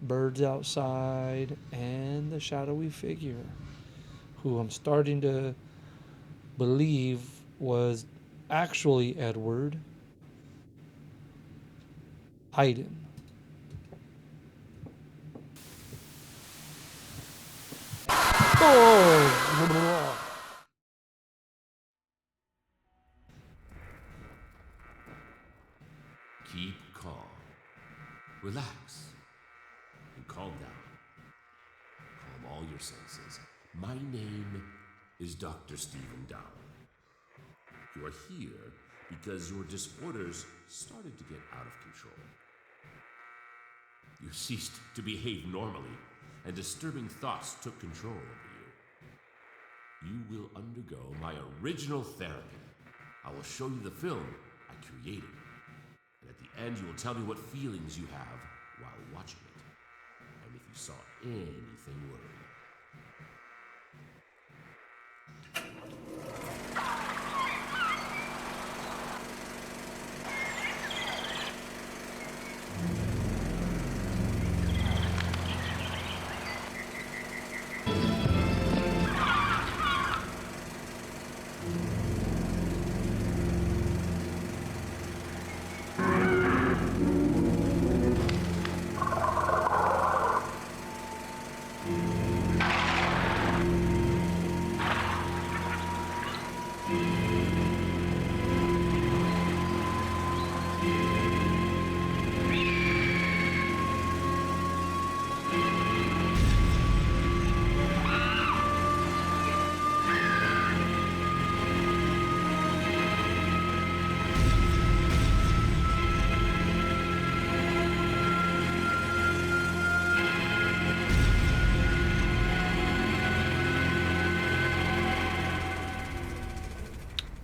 birds outside, and the shadowy figure, who I'm starting to believe was actually Edward, hiding. Oh! Keep calm. Relax. And calm down. Calm all your senses. My name is Dr. Stephen Dowell. You are here because your disorders started to get out of control. You ceased to behave normally, and disturbing thoughts took control over you. You will undergo my original therapy. I will show you the film I created. And at the end, you will tell me what feelings you have while watching it. And if you saw anything worrying.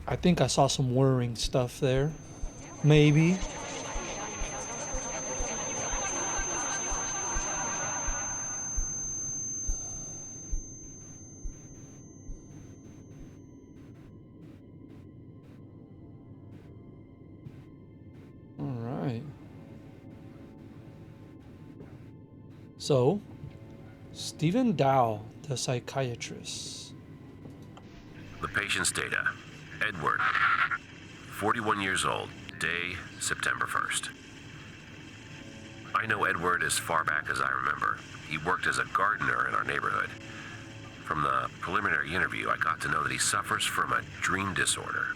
I think I saw some whirring stuff there. Maybe. All right. So, Stephen Dowell, the psychiatrist. The patient's data. Edward, 41 years old, day September 1st. I know Edward as far back as I remember. He worked as a gardener in our neighborhood. From the preliminary interview, I got to know that he suffers from a dream disorder.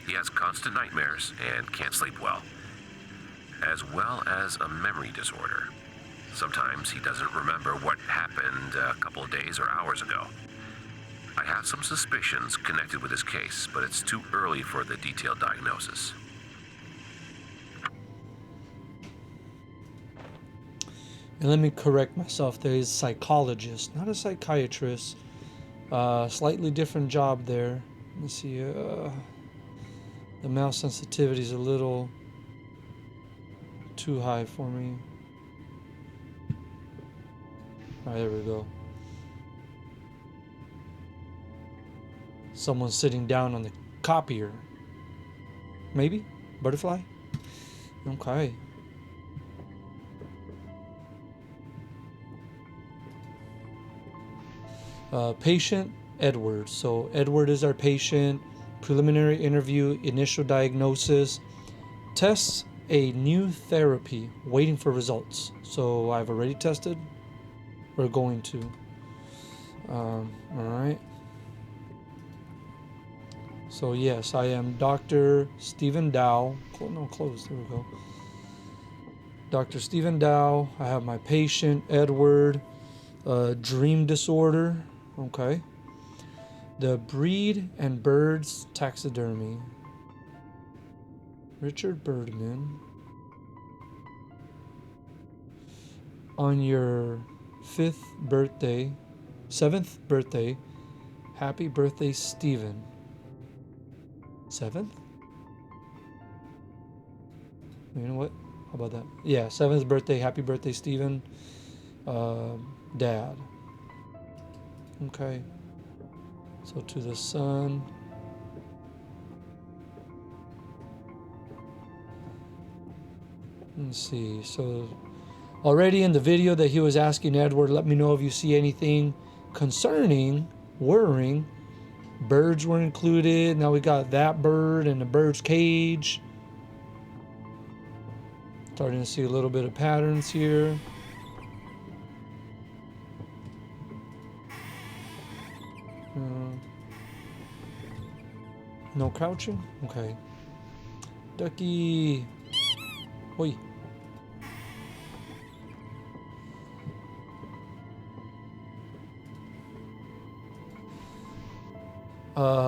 He has constant nightmares and can't sleep well, as well as a memory disorder. Sometimes he doesn't remember what happened a couple of days or hours ago. I have some suspicions connected with his case, but it's too early for the detailed diagnosis. And let me correct myself. There is a psychologist, not a psychiatrist. Slightly different job there. Let me see. The mouse sensitivity is a little too high for me. All right, there we go. Someone's sitting down on the copier. Maybe? Butterfly? Okay. Patient Edward. So Edward is our patient. Preliminary interview, initial diagnosis, tests a new therapy, waiting for results. So I've already tested. We're going to. All right. So yes, I am Dr. Stephen Dowell. No, close. There we go. Dr. Stephen Dowell. I have my patient Edward. Dream disorder. Okay. The breed and birds taxidermy. Richard Birdman. On your 7th birthday, happy birthday, Stephen. 7th? You know what? How about that? Yeah, 7th birthday, happy birthday, Stephen. Dad. Okay. So to the son. Let's see. So Already in the video that he was asking Edward, let me know if you see anything concerning, worrying. Birds were included. Now we got that bird and the bird's cage. Starting to see a little bit of patterns here. No crouching? Okay. Ducky. Oi.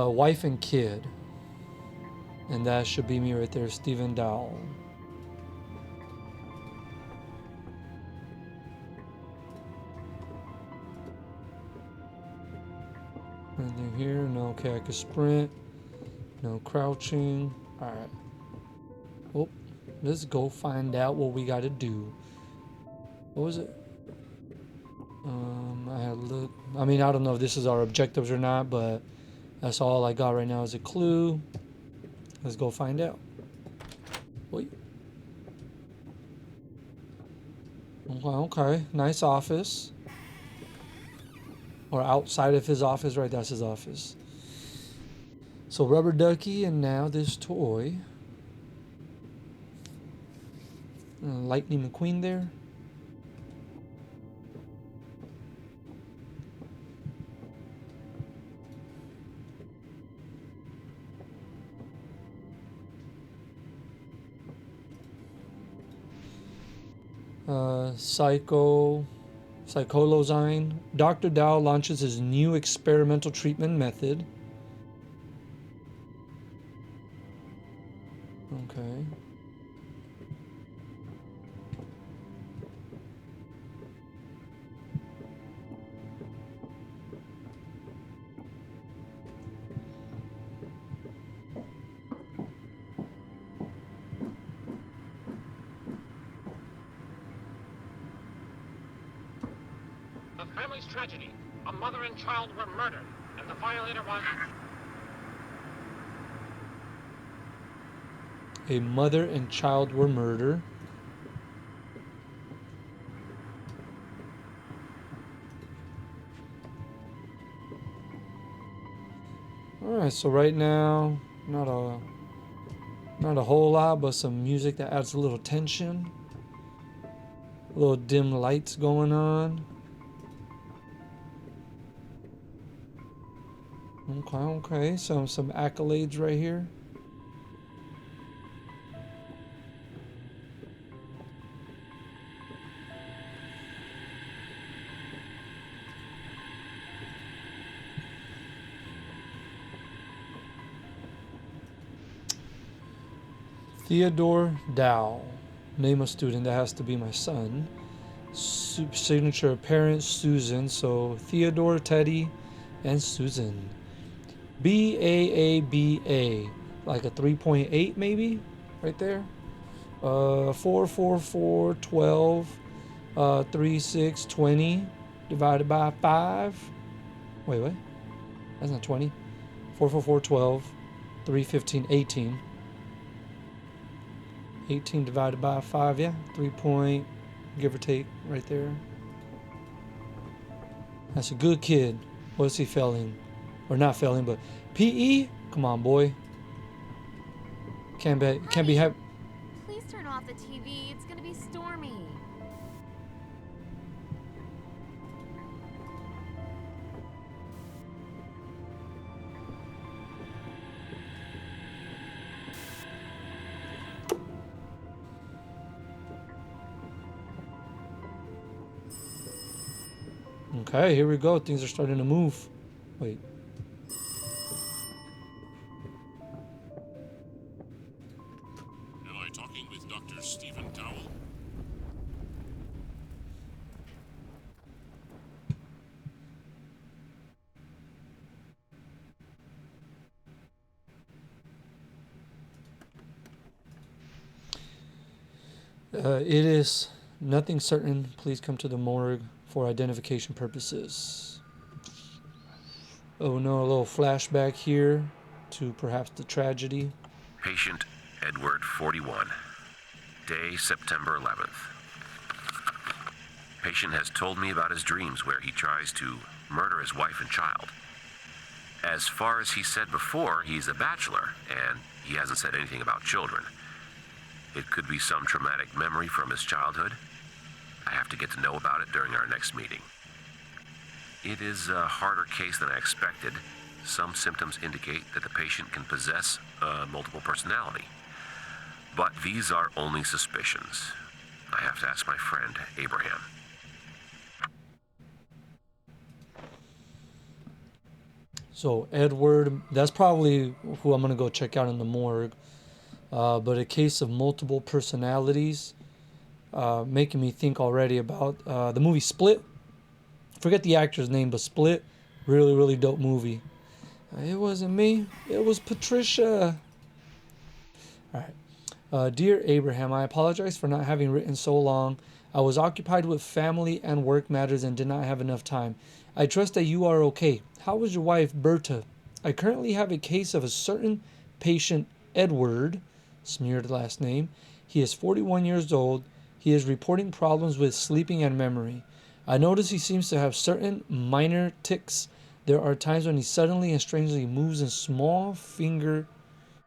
Wife and kid. And that should be me right there, Stephen Dowell. Anything here? No. Okay, I can sprint. No crouching. Alright. Oh, let's go find out what we gotta do. What was it? I had a look. I mean, I don't know if this is our objectives or not, but that's all I got right now is a clue. Let's go find out. Wait. Okay. Nice office. Or outside of his office, right? That's his office. So rubber ducky, and now this toy. Lightning McQueen there. Psychologist. Dr. Dowell launches his new experimental treatment method. Okay. The family's tragedy. A mother and child were murdered, and the violator was... A mother and child were murdered. Alright, so right now, not a whole lot, but some music that adds a little tension. A little dim lights going on. Okay, some accolades right here. Theodore Dowell. Name of student, that has to be my son. Signature of parents, Susan. So Theodore, Teddy, and Susan. BAABA. Like a 3.8 maybe? Right there. 4, 4, 4, 12, 3, 6, 20 divided by 5. Wait, what? That's not 20. 4, 4, 4, 12, 3, 15, 18. 18 divided by 5, yeah. 3 point, give or take, right there. That's a good kid. What's he failing? Or not failing, but PE? Come on, boy. Can't be Please turn off the TV. It's gonna be stormy. Okay, here we go. Things are starting to move. Wait. Am I talking with Dr. Stephen Dowell? It is nothing certain. Please come to the morgue for identification purposes. Oh no, a little flashback here to perhaps the tragedy. Patient Edward, 41. Day, September 11th. Patient has told me about his dreams where he tries to murder his wife and child. As far as he said before, he's a bachelor, and he hasn't said anything about children. It could be some traumatic memory from his childhood. I have to get to know about it during our next meeting. It is a harder case than I expected. Some symptoms indicate that the patient can possess multiple personality. But these are only suspicions. I have to ask my friend, Abraham. So Edward, that's probably who I'm gonna go check out in the morgue. But a case of multiple personalities, making me think already about the movie Split. Forget the actor's name, but Split, really, really dope movie. It wasn't me. It was Patricia. All right. Dear Abraham, I apologize for not having written so long. I was occupied with family and work matters and did not have enough time. I trust that you are okay. How is your wife, Berta? I currently have a case of a certain patient, Edward, smeared last name. He is 41 years old. He is reporting problems with sleeping and memory. I notice he seems to have certain minor tics. There are times when he suddenly and strangely moves the small finger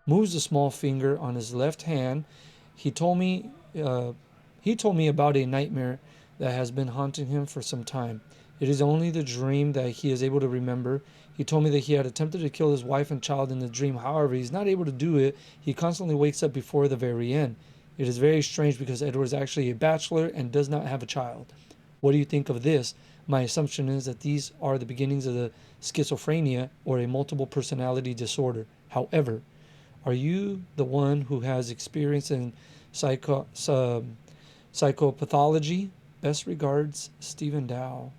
on his left hand. He told me about a nightmare that has been haunting him for some time. It is only the dream that he is able to remember. He told me that he had attempted to kill his wife and child in the dream. However, he's not able to do it. He constantly wakes up before the very end. It is very strange because Edward is actually a bachelor and does not have a child. What do you think of this? My assumption is that these are the beginnings of the schizophrenia or a multiple personality disorder. However, are you the one who has experience in psychopathology? Best regards, Stephen Dowell.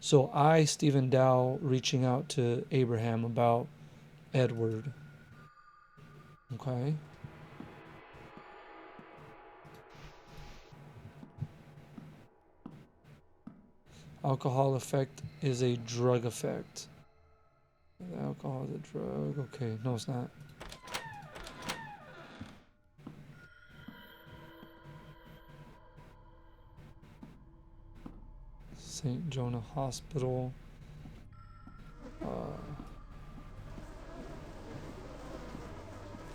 So Stephen Dowell, reaching out to Abraham about Edward. Okay. Alcohol effect is a drug effect. Alcohol is a drug. Okay, no, it's not. St. Jonah Hospital.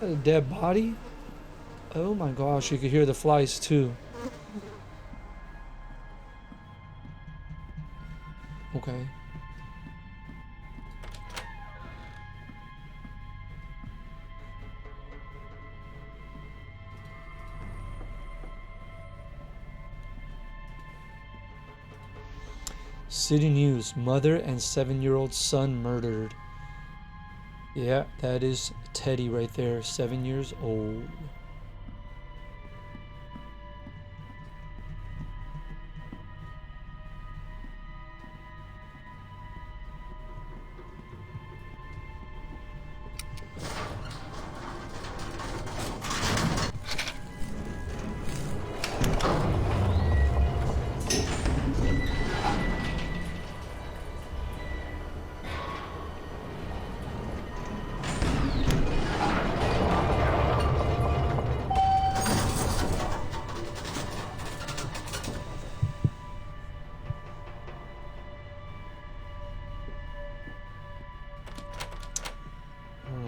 A dead body? Oh my gosh, you could hear the flies too. Okay. City News, mother and 7-year-old son murdered. Yeah, that is Teddy right there, 7 years old.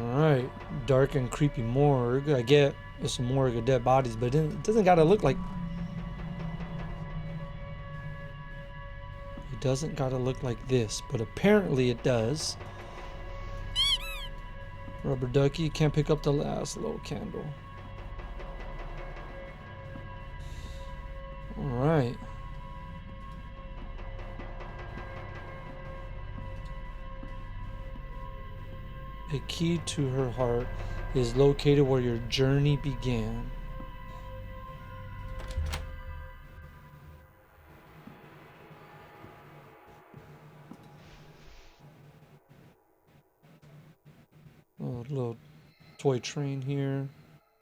Alright, dark and creepy morgue. I get it's a morgue of dead bodies, but it doesn't gotta look like... It doesn't gotta look like this, but apparently it does. Rubber ducky, can't pick up the last little candle. Alright. A key to her heart is located where your journey began. Oh, little toy train here.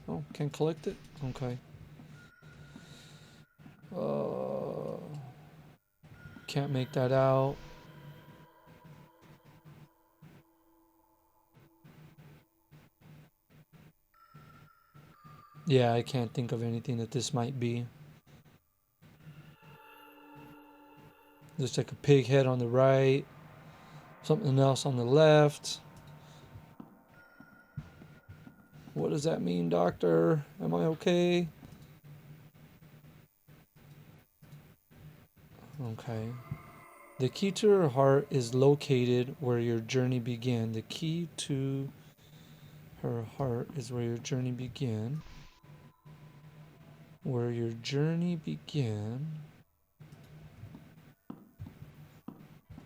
Oh, can't collect it? Okay. Can't make that out. Yeah, I can't think of anything that this might be. Looks like a pig head on the right. Something else on the left. What does that mean, doctor? Am I okay? Okay. The key to her heart is located where your journey began. The key to her heart is where your journey began. Where your journey began.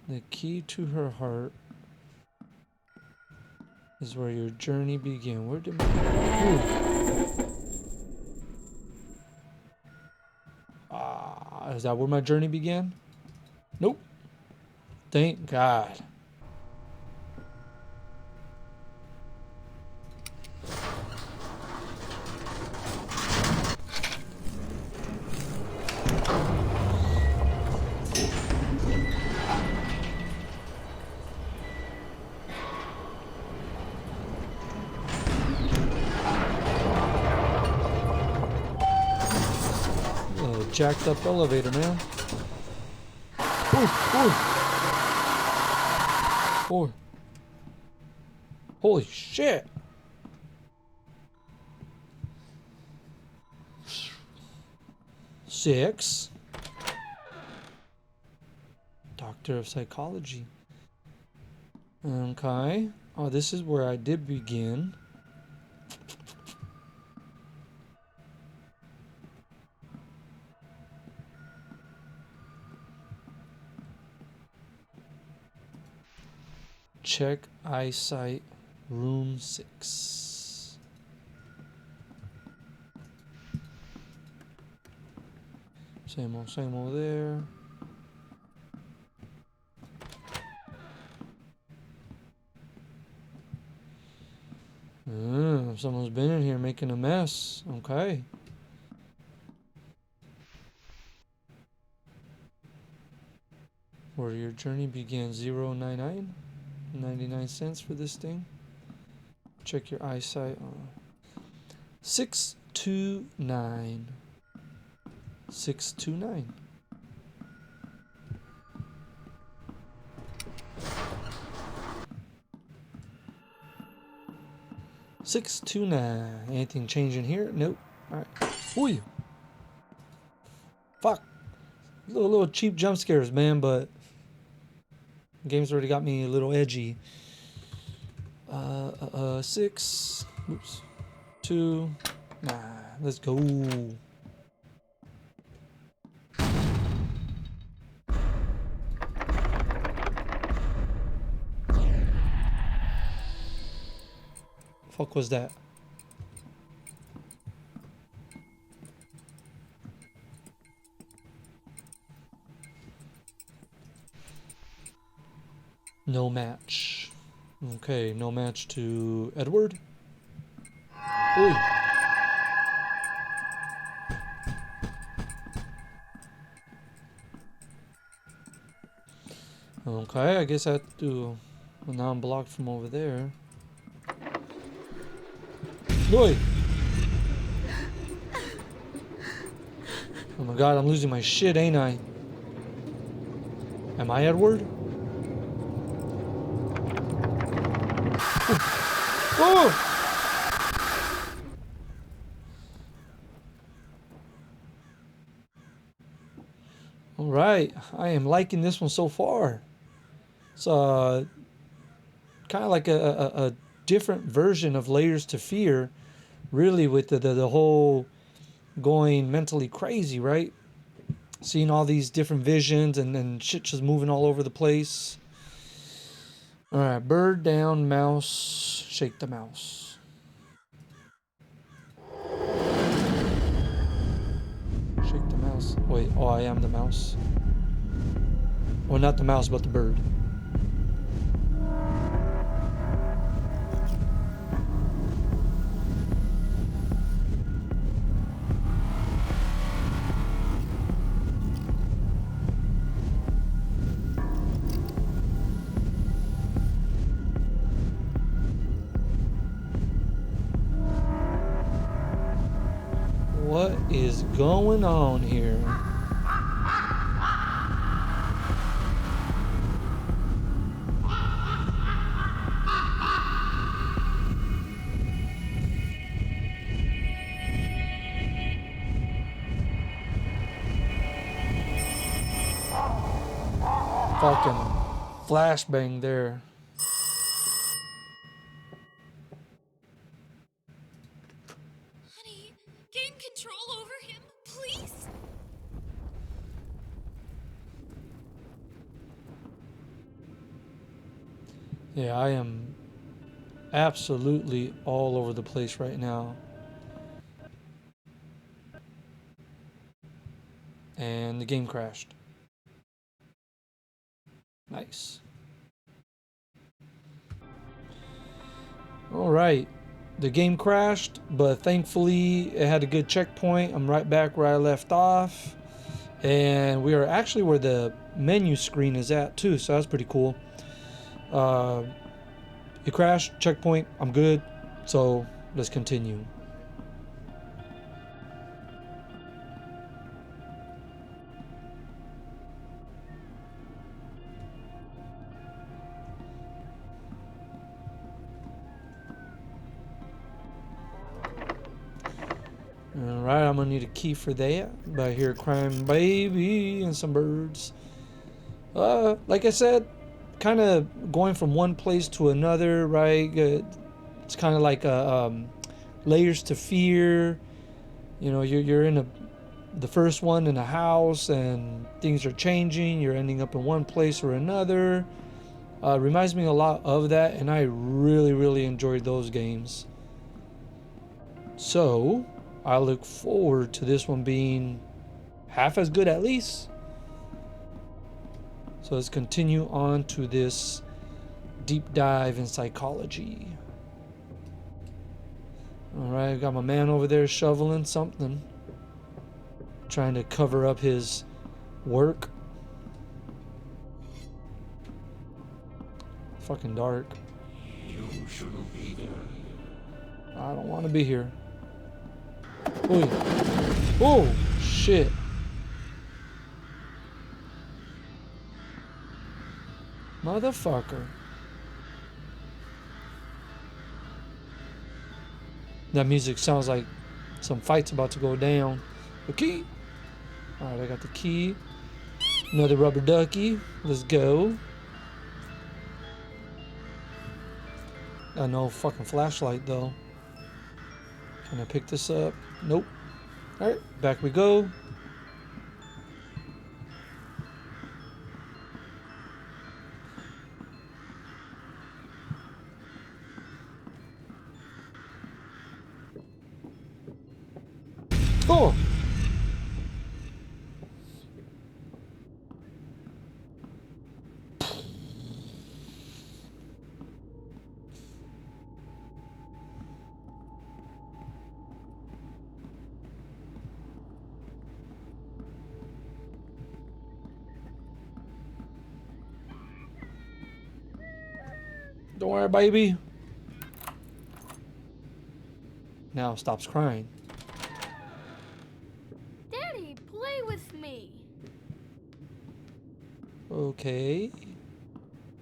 The key to her heart is where your journey began. Where did my... is that where my journey began? Nope. Thank God. Jacked up elevator, man. Oh. Holy shit. Six. Doctor of Psychology. Okay. Oh, this is where I did begin. Check eyesight, room 6. Same old there. Someone's been in here making a mess. Okay. Where your journey began, 099. 99 cents for this thing. Check your eyesight. 629. 629. Anything changing here? Nope. Alright. Ooh. Fuck. Little cheap jump scares, man, but the game's already got me a little edgy. 6. Oops. 2. Let's go. Fuck was that? No match. Okay, no match to Edward. Ooh. Okay, I guess I have to... Well, now I'm blocked from over there. Oi! Oh my god, I'm losing my shit, ain't I? Am I Edward? Oh! Alright, I am liking this one so far. It's kind of like a different version of Layers to Fear, really, with the whole going mentally crazy, right? Seeing all these different visions and shit just moving all over the place. Alright, bird down, mouse, shake the mouse. Shake the mouse. Wait, oh, I am the mouse. Well, not the mouse, but the bird. What is going on here? fucking flashbang there. Honey, gain control over him, please. Yeah, I am absolutely all over the place right now. And the game crashed. Nice. All right. The game crashed, but thankfully it had a good checkpoint. I'm right back where I left off. And we are actually where the menu screen is at too, so that's pretty cool. It crashed, checkpoint, I'm good. So let's continue. Alright, I'm gonna need a key for that. But I hear a crying baby and some birds. Like I said, kind of going from one place to another, right? It's kind of like layers to fear. You know, you're in the first one in a house and things are changing. You're ending up in one place or another. Reminds me a lot of that, and I really enjoyed those games. So I look forward to this one being half as good at least. So let's continue on to this deep dive in psychology. Alright, got my man over there shoveling something. Trying to cover up his work. Fucking dark. You shouldn't be there. I don't want to be here. Ooh. Oh, shit. Motherfucker. That music sounds like some fight's about to go down. The key. Alright, I got the key. Another rubber ducky. Let's go. Got no fucking flashlight though. Can I pick this up? Nope. Alright, back we go. Oh! Don't worry, baby. Now stops crying. Daddy, play with me. Okay.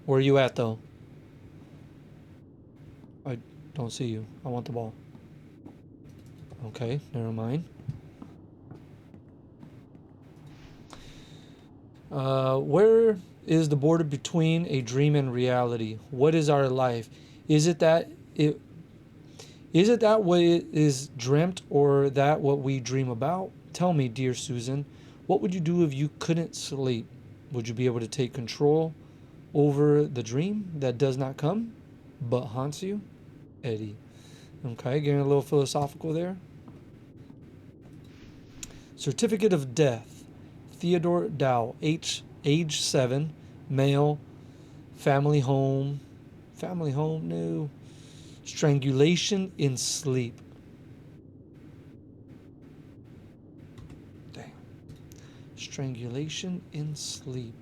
Where are you at though? I don't see you. I want the ball. Okay, never mind. Where is the border between a dream and reality? What is our life? Is it that what it is dreamt, or that what we dream about? Tell me, dear Susan, what would you do if you couldn't sleep? Would you be able to take control over the dream that does not come but haunts you? Eddie. Okay, getting a little philosophical there. Certificate of death. Theodore Dowell, age 7, male, family home, no. Strangulation in sleep. Damn. Strangulation in sleep.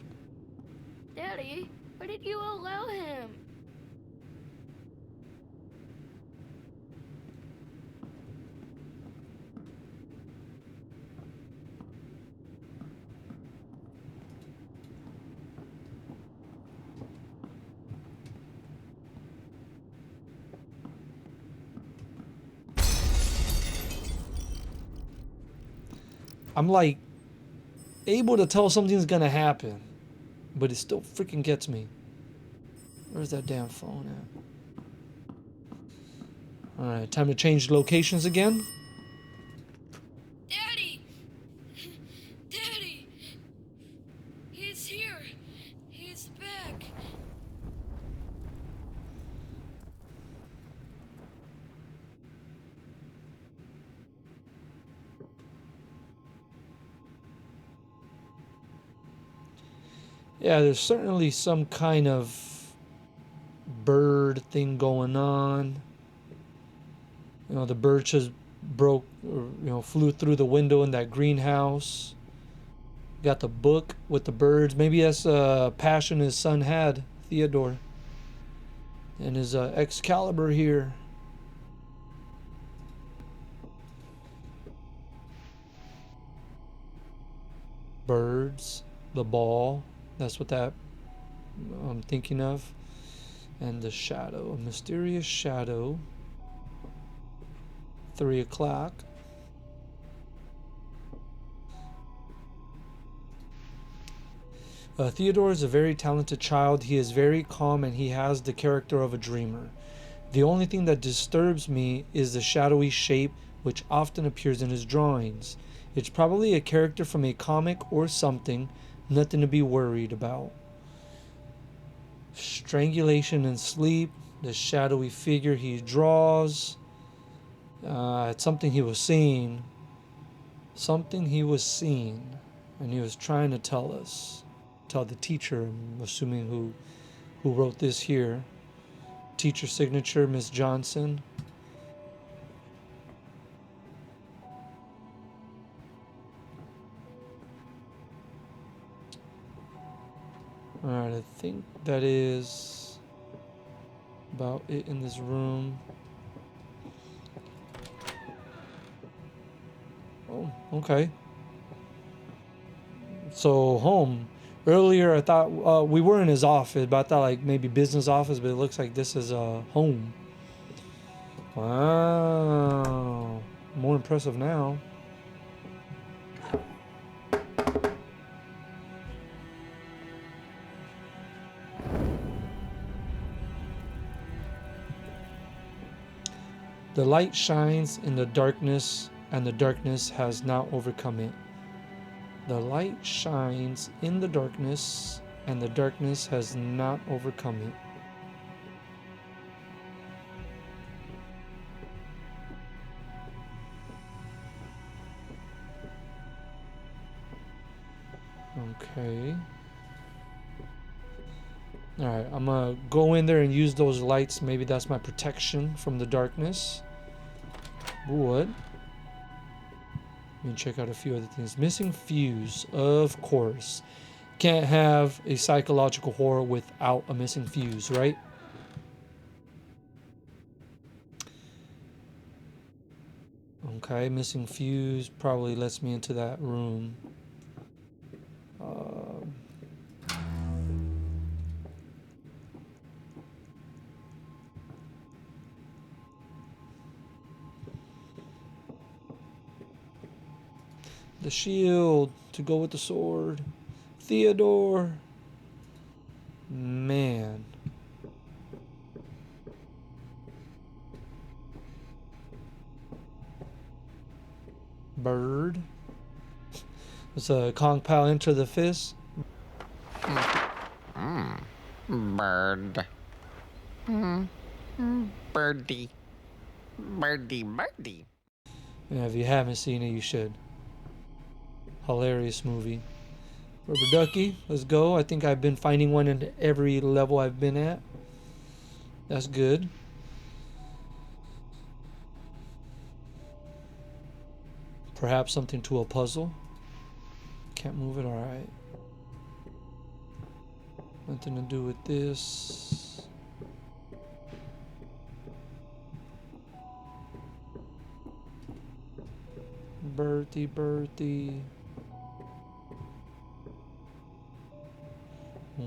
Daddy, why did you allow him? I'm like able to tell something's gonna happen. but it still freaking gets me. Where's that damn phone at? Alright, time to change locations again. Daddy! Daddy! He's here! He's back! Yeah, there's certainly some kind of bird thing going on. You know, the bird just broke, or, flew through the window in that greenhouse. Got the book with the birds. Maybe that's a passion his son had, Theodore. And his Excalibur here. Birds, the ball. That's what that I'm thinking of. And the shadow, a mysterious shadow. 3 o'clock. Theodore is a very talented child. He is very calm and he has the character of a dreamer. The only thing that disturbs me is the shadowy shape which often appears in his drawings. It's probably a character from a comic or something, nothing to be worried about. Strangulation and sleep, the shadowy figure he draws. It's something he was seeing. Something he was seeing. And he was trying to tell us. Tell the teacher, I'm assuming who wrote this here. Teacher signature, Miss Johnson. Alright, I think that is about it in this room. Oh, okay. So, home. Earlier I thought we were in his office, but I thought like maybe business office, but it looks like this is a home. Wow. More impressive now. The light shines in the darkness, and the darkness has not overcome it. The light shines in the darkness, and the darkness has not overcome it. Okay. Alright, I'm gonna go in there and use those lights. Maybe that's my protection from the darkness. What? Let me check out a few other things. Missing fuse, of course. Can't have a psychological horror without a missing fuse, right? Okay, missing fuse probably lets me into that room. The shield to go with the sword. Theodore. Man. Bird. Does a Kong Pao enter the fist? Bird. Birdie. Birdie, birdie. Yeah, if you haven't seen it, you should. Hilarious movie. Rubber ducky, let's go. I think I've been finding one in every level I've been at. That's good. Perhaps something to a puzzle. Can't move it, alright. Nothing to do with this. Bertie, Bertie.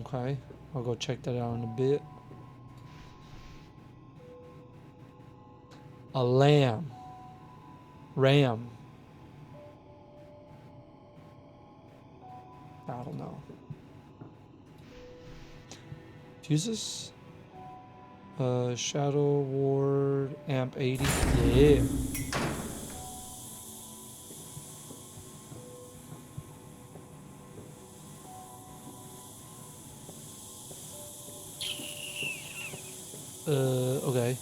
Okay, I'll go check that out in a bit. A lamb. Ram. I don't know. Fuses? Shadow Ward Amp 80. Yeah. Okay.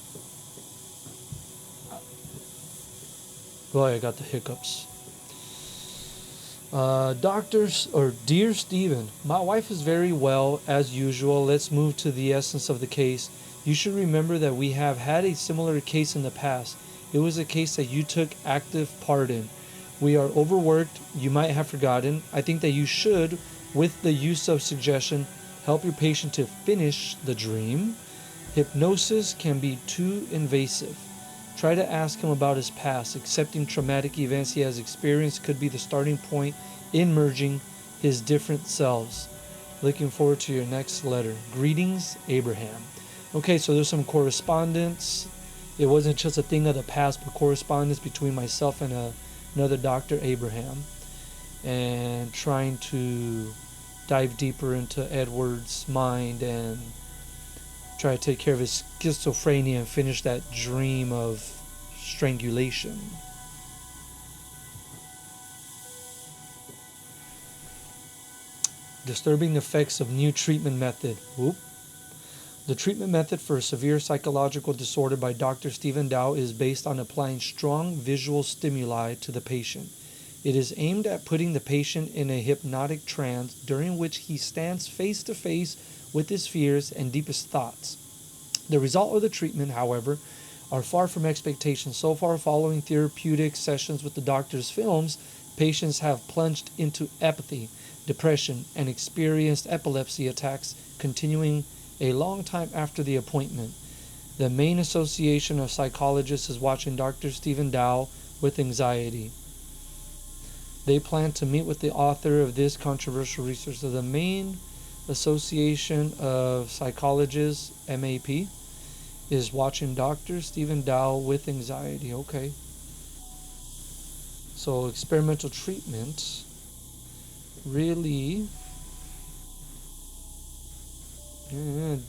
Boy, I got the hiccups. Doctors, or Dear Stephen, my wife is very well as usual. Let's move to the essence of the case. You should remember that we have had a similar case in the past. It was a case that you took active part in. We are overworked. You might have forgotten. I think that you should, with the use of suggestion, help your patient to finish the dream. Hypnosis can be too invasive. Try to ask him about his past. Accepting traumatic events he has experienced could be the starting point in merging his different selves. Looking forward to your next letter. Greetings, Abraham. Okay, so there's some correspondence. It wasn't just a thing of the past, but correspondence between myself and another Dr. Abraham. And trying to dive deeper into Edward's mind and try to take care of his schizophrenia and finish that dream of strangulation. Disturbing effects of new treatment method. Whoop. The treatment method for a severe psychological disorder by Dr. Stephen Dowell is based on applying strong visual stimuli to the patient. It is aimed at putting the patient in a hypnotic trance during which he stands face to face with his fears and deepest thoughts. The result of the treatment, however, are far from expectations. So far, following therapeutic sessions with the doctor's films, patients have plunged into apathy, depression, and experienced epilepsy attacks continuing a long time after the appointment. The main association of psychologists is watching Dr. Stephen Dowell with anxiety. They plan to meet with the author of this controversial research. So the main association of psychologists, MAP, is watching Dr. Stephen Dowell with anxiety. Okay. So experimental treatment really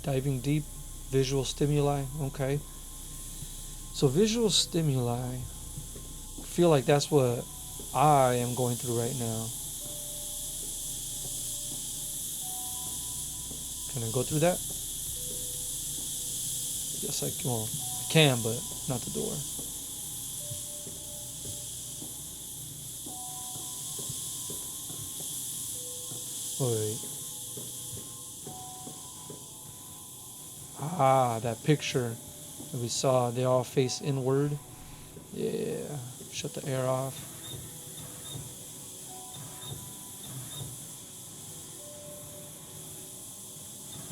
diving deep, visual stimuli. Okay. So visual stimuli, I feel like that's what I am going through right now. Can I go through that? Yes, I can, but not the door. Wait. Ah, that picture that we saw, they all face inward. Yeah, shut the air off.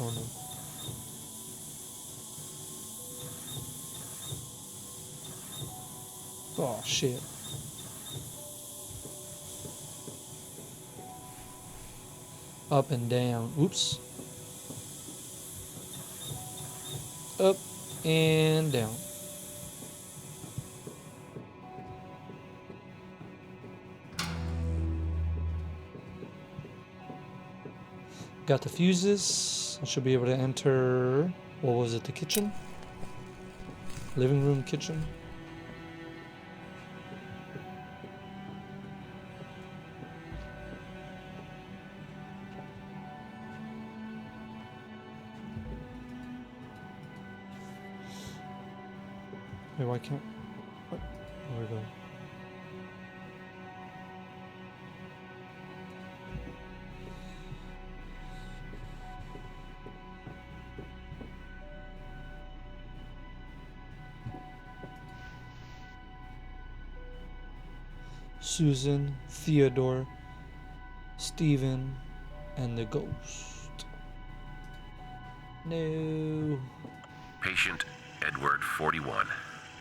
Oh no. Oh shit. Up and down. Oops. Up and down. Got the fuses. I should be able to enter, what was it, the kitchen? Living room, kitchen. Wait, why can't... What? There we go. Susan, Theodore, Stephen, and the ghost. No. Patient Edward, 41.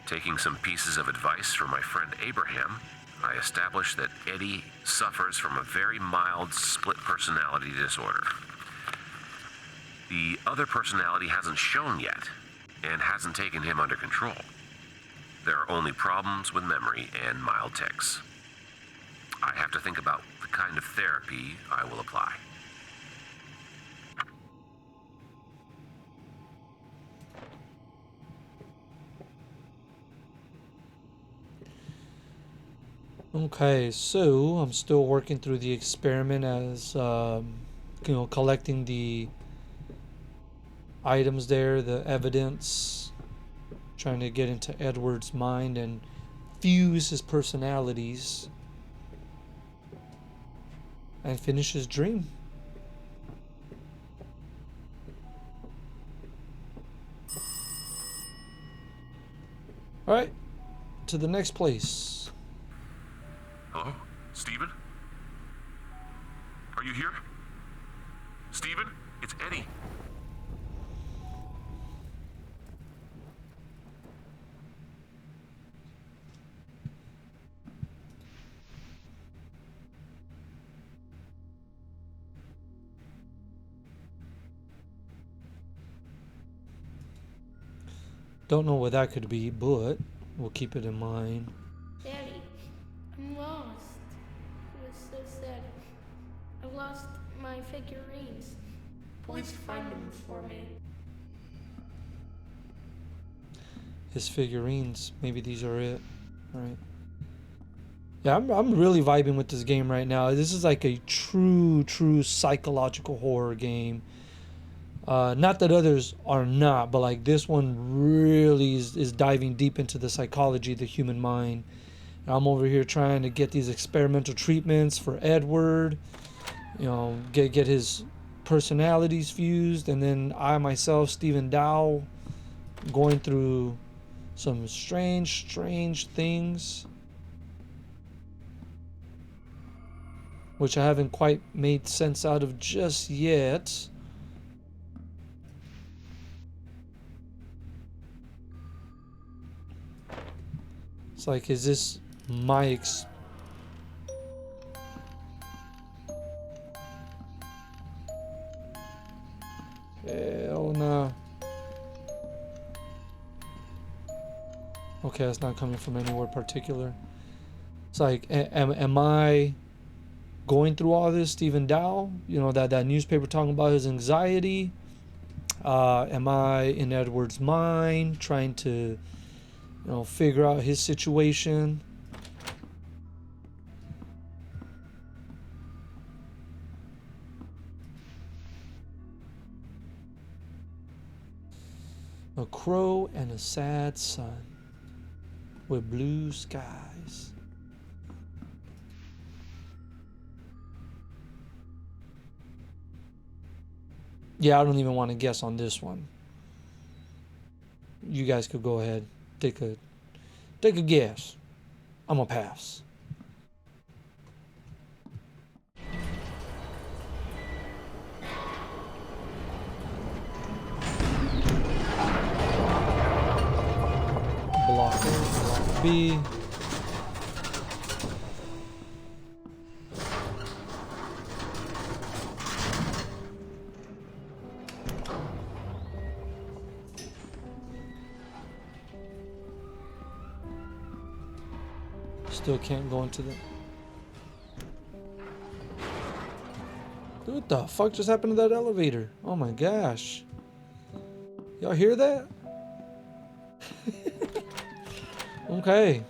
Taking some pieces of advice from my friend Abraham, I established that Eddie suffers from a very mild split personality disorder. The other personality hasn't shown yet and hasn't taken him under control. There are only problems with memory and mild tics. I have to think about the kind of therapy I will apply. Okay, so I'm still working through the experiment as, collecting the items there, the evidence, trying to get into Edward's mind and fuse his personalities and finish his dream. Alright, to the next place. Hello? Steven? Are you here? Steven? It's Eddie. Don't know what that could be, but we'll keep it in mind. Daddy, I'm lost. It was so sad. I lost my figurines. Please find them for me. His figurines, maybe these are it. Alright. Yeah, I'm really vibing with this game right now. This is like a true psychological horror game. Not that others are not, but like this one really is diving deep into the psychology of the human mind. And I'm over here trying to get these experimental treatments for Edward, get his personalities fused, and then I myself, Stephen Dowell, going through some strange things, which I haven't quite made sense out of just yet. It's like, is this my Hell no. Okay, that's not coming from anywhere particular. It's like, am I going through all this, Stephen Dowell? That newspaper talking about his anxiety? Am I in Edward's mind, trying to figure out his situation? A crow and a sad sun with blue skies. Yeah, I don't even want to guess on this one. You guys could go ahead. Take a guess. I'm gonna pass. Block B. Still can't go into the... Dude, what the fuck just happened to that elevator? Oh my gosh. Y'all hear that? Okay.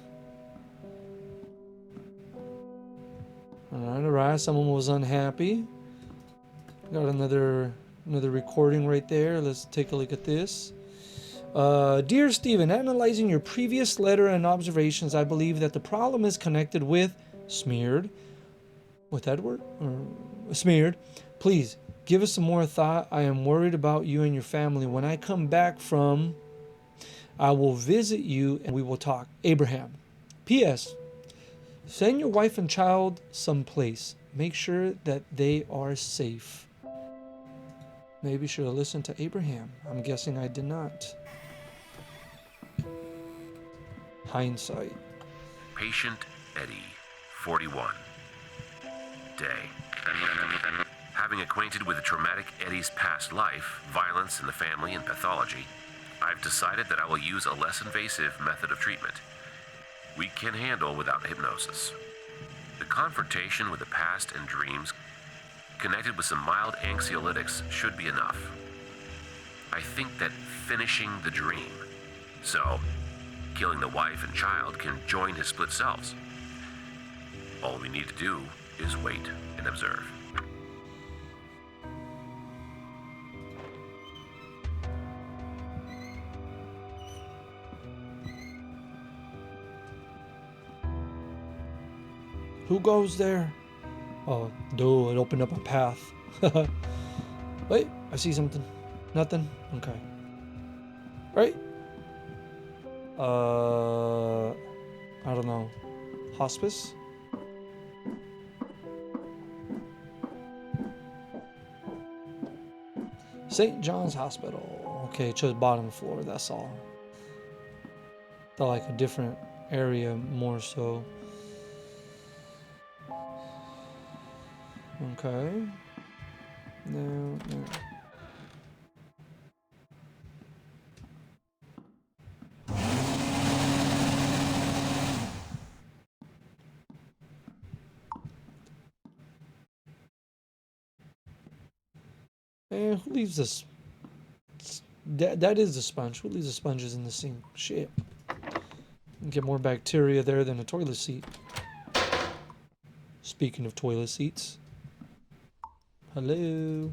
Alright. Someone was unhappy. Got another recording right there. Let's take a look at this. Dear Stephen, analyzing your previous letter and observations, I believe that the problem is connected with smeared. With Edward? Or smeared. Please, give us some more thought. I am worried about you and your family. When I come back from, I will visit you and we will talk. Abraham. P.S. Send your wife and child someplace. Make sure that they are safe. Maybe should have listened to Abraham. I'm guessing I did not. Hindsight. Patient Eddie, 41. Day. Having acquainted with the traumatic Eddie's past life, violence in the family, and pathology, I've decided that I will use a less invasive method of treatment we can handle without hypnosis. The confrontation with the past and dreams connected with some mild anxiolytics should be enough. I think that finishing the dream, so killing the wife and child, can join his split selves. All we need to do is wait and observe. Who goes there? Oh, dude, it opened up a path. Wait, I see something. Nothing? Okay. Right? I don't know. Hospice? St. John's Hospital. Okay, just bottom floor, that's all. Thought like a different area more so. Okay. No. Man, who leaves this? That is the sponge. Who leaves the sponges in the sink? Shit. Get more bacteria there than a toilet seat. Speaking of toilet seats. Hello.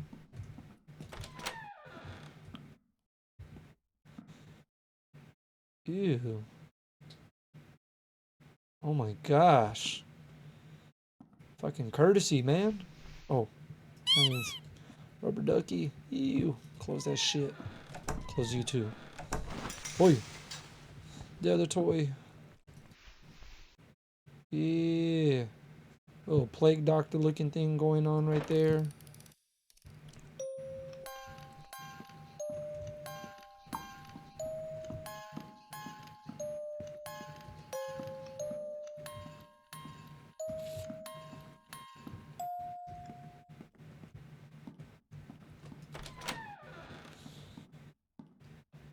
Ew. Oh my gosh. Fucking courtesy, man. Oh. That means rubber ducky. Ew. Close that shit. Close you too. Oi. The other toy. Yeah. Little plague doctor looking thing going on right there.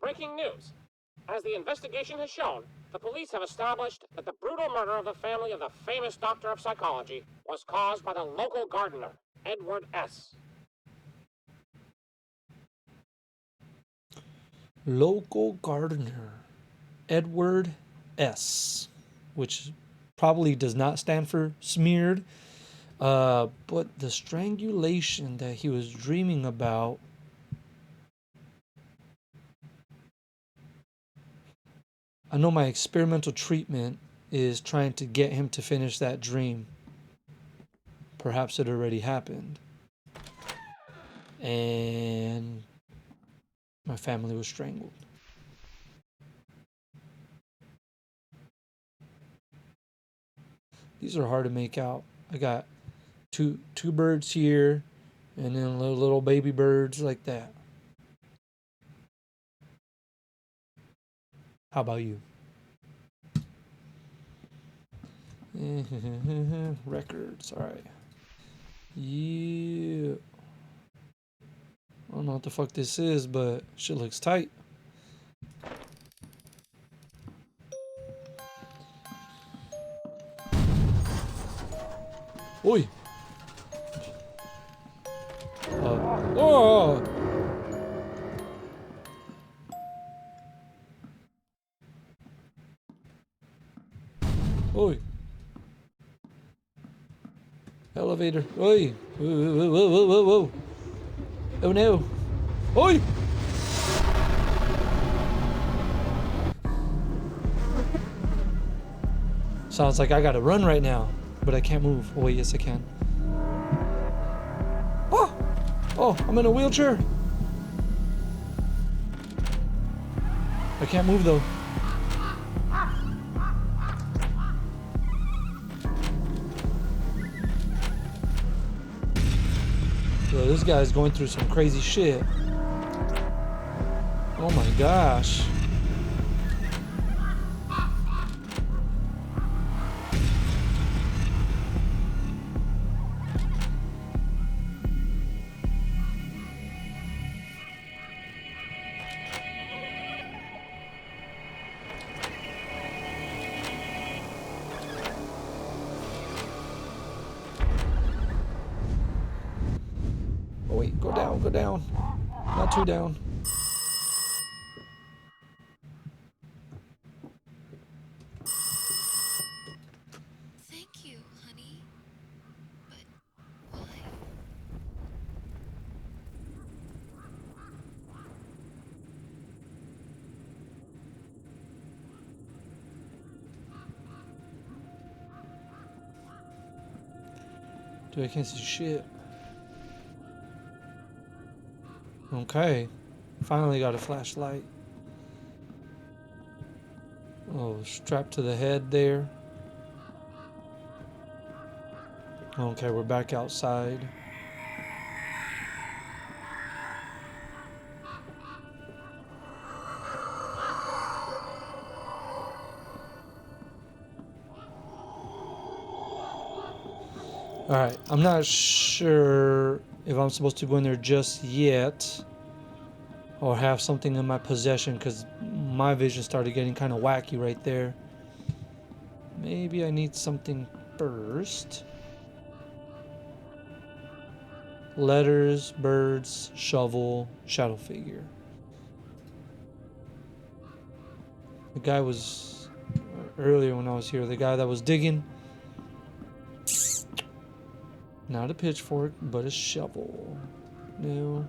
Breaking news. As the investigation has shown, the police have established that the brutal murder of the family of the famous doctor of psychology was caused by the local gardener, Edward S. Local gardener. Edward S. Which probably does not stand for smeared. But the strangulation that he was dreaming about. I know my experimental treatment is trying to get him to finish that dream. Perhaps it already happened. And my family was strangled. These are hard to make out. I got two birds here, and then little baby birds like that. How about you? Records, alright. Yeah. I don't know what the fuck this is, but shit looks tight. Oi! Oh! Oi! Elevator. Oi! Whoa, whoa, whoa, whoa, whoa, whoa! Oh no! Oi! Sounds like I gotta run right now, but I can't move. Oh wait, yes I can. Oh! Oh, I'm in a wheelchair! I can't move though. Yo, this guy's going through some crazy shit. Oh my gosh. Oh wait, go down, go down. Not too down. Thank you, honey. Dude, I can't see shit. Okay. Finally got a flashlight. Oh, strapped to the head there. Okay, we're back outside. Alright, I'm not sure if I'm supposed to go in there just yet or have something in my possession because my vision started getting kind of wacky right there. Maybe I need something first. Letters, birds, shovel, shadow figure. The guy was earlier when I was here, the guy that was digging. Not a pitchfork, but a shovel. No.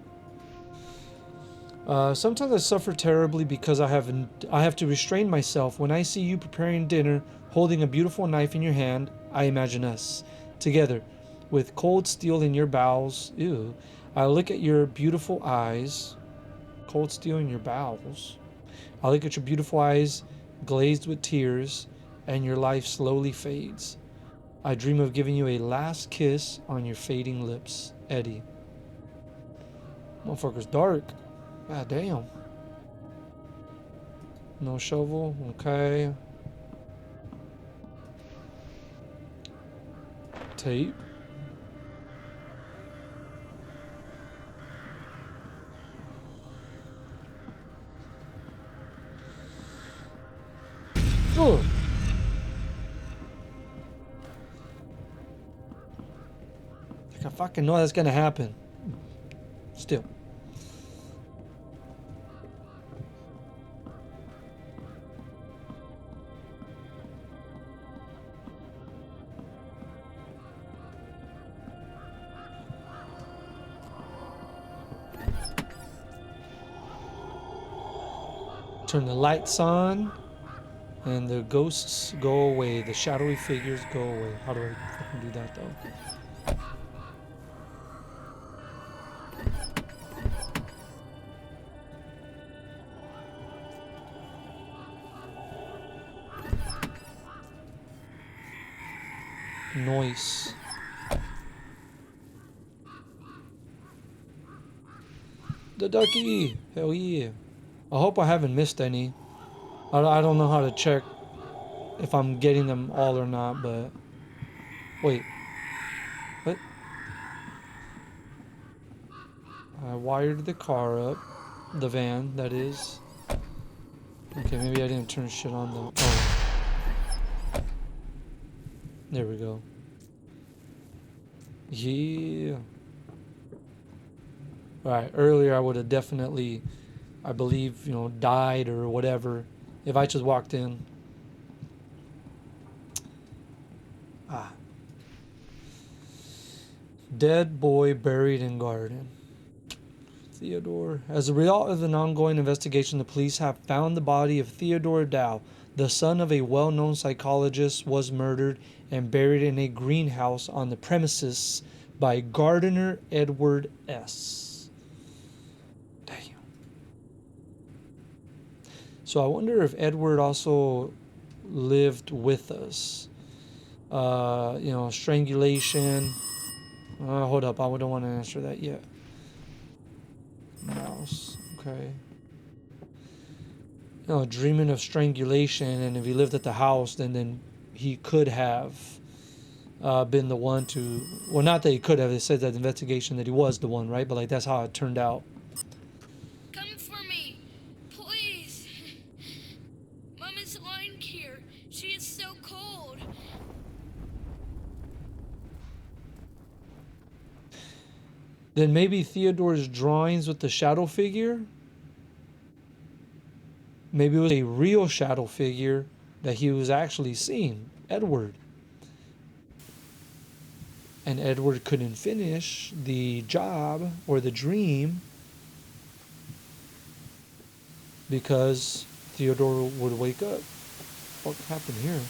Sometimes I suffer terribly because I have to restrain myself. When I see you preparing dinner, holding a beautiful knife in your hand, I imagine us together, with cold steel in your bowels. Ew. I look at your beautiful eyes. Cold steel in your bowels. I look at your beautiful eyes, glazed with tears, and your life slowly fades. I dream of giving you a last kiss on your fading lips, Eddie. Motherfucker's dark. God damn. No shovel. Okay. Tape. Oh. I fucking know that's gonna happen. Still. Turn the lights on, and the ghosts go away. The shadowy figures go away. How do I fucking do that though? Noise. The ducky. Hell yeah. I hope I haven't missed any. I don't know how to check if I'm getting them all or not, but... Wait. What? I wired the car up. The van, that is. Okay, maybe I didn't turn shit on though. Oh. There we go. Yeah. Alright, earlier I would have definitely, I believe, died or whatever if I just walked in. Ah. Dead boy buried in garden. Theodore. As a result of an ongoing investigation, the police have found the body of Theodore Dowell, the son of a well-known psychologist, was murdered and buried in a greenhouse on the premises by gardener Edward S. Damn. So I wonder if Edward also lived with us. Strangulation. Hold up, I don't want to answer that yet. Mouse, okay. Dreaming of strangulation, and if he lived at the house, then he could have been the one to. Well, not that he could have. They said that investigation that he was the one, right? But like that's how it turned out. Come for me, please. Mom is lying here. She is so cold. Then maybe Theodore's drawings with the shadow figure. Maybe it was a real shadow figure that he was actually seeing, Edward. And Edward couldn't finish the job or the dream because Theodore would wake up. What happened here?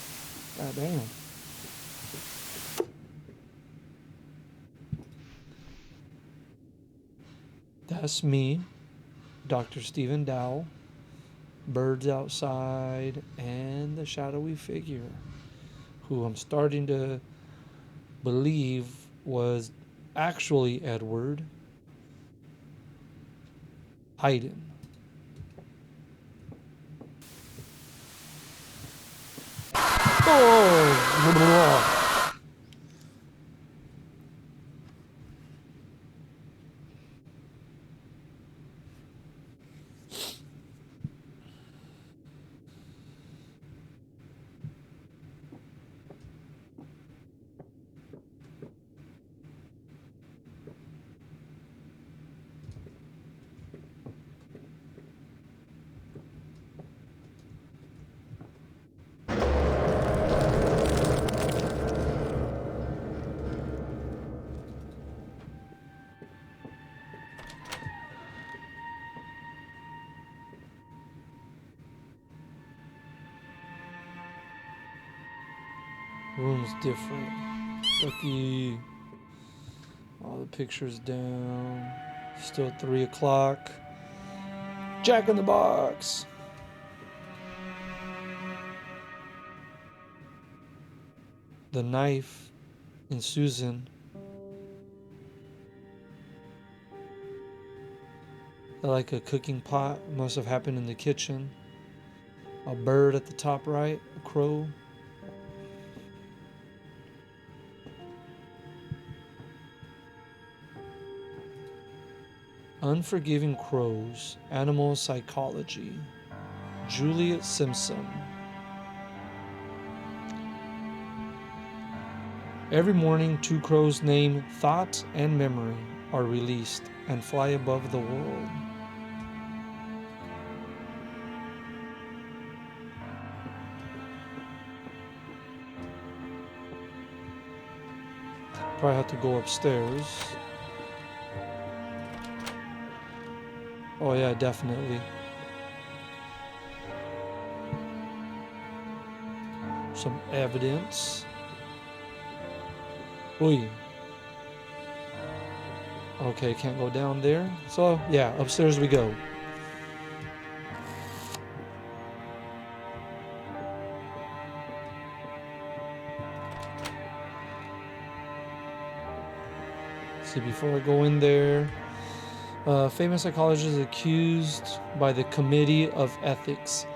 God damn. That's me, Dr. Stephen Dowell, birds outside, and the shadowy figure, who I'm starting to believe was actually Edward hiding. Oh! Room's different. Ducky. All the pictures down. Still 3 o'clock. Jack in the Box. The knife in Susan. Like a cooking pot. Must have happened in the kitchen. A bird at the top right. A crow. Unforgiving Crows, Animal Psychology, Juliet Simpson. Every morning, 2 crows named Thought and Memory are released and fly above the world. Probably have to go upstairs. Oh yeah, definitely. Some evidence. Oy. Okay, can't go down there. So yeah, upstairs we go. See, before I go in there, famous psychologist is accused by the Committee of Ethics.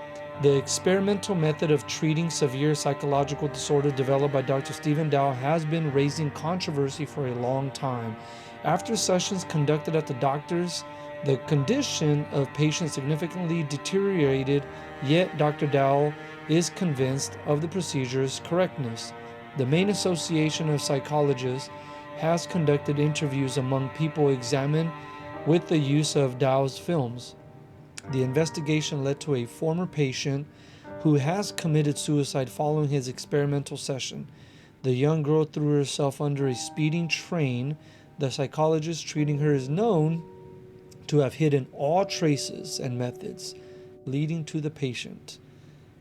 The experimental method of treating severe psychological disorder developed by Dr. Stephen Dowell has been raising controversy for a long time. After sessions conducted at the doctor's, the condition of patients significantly deteriorated, yet Dr. Dowell is convinced of the procedure's correctness. The main association of psychologists has conducted interviews among people examined with the use of Dowell's films. The investigation led to a former patient who has committed suicide following his experimental session. The young girl threw herself under a speeding train. The psychologist treating her is known to have hidden all traces and methods leading to the patient.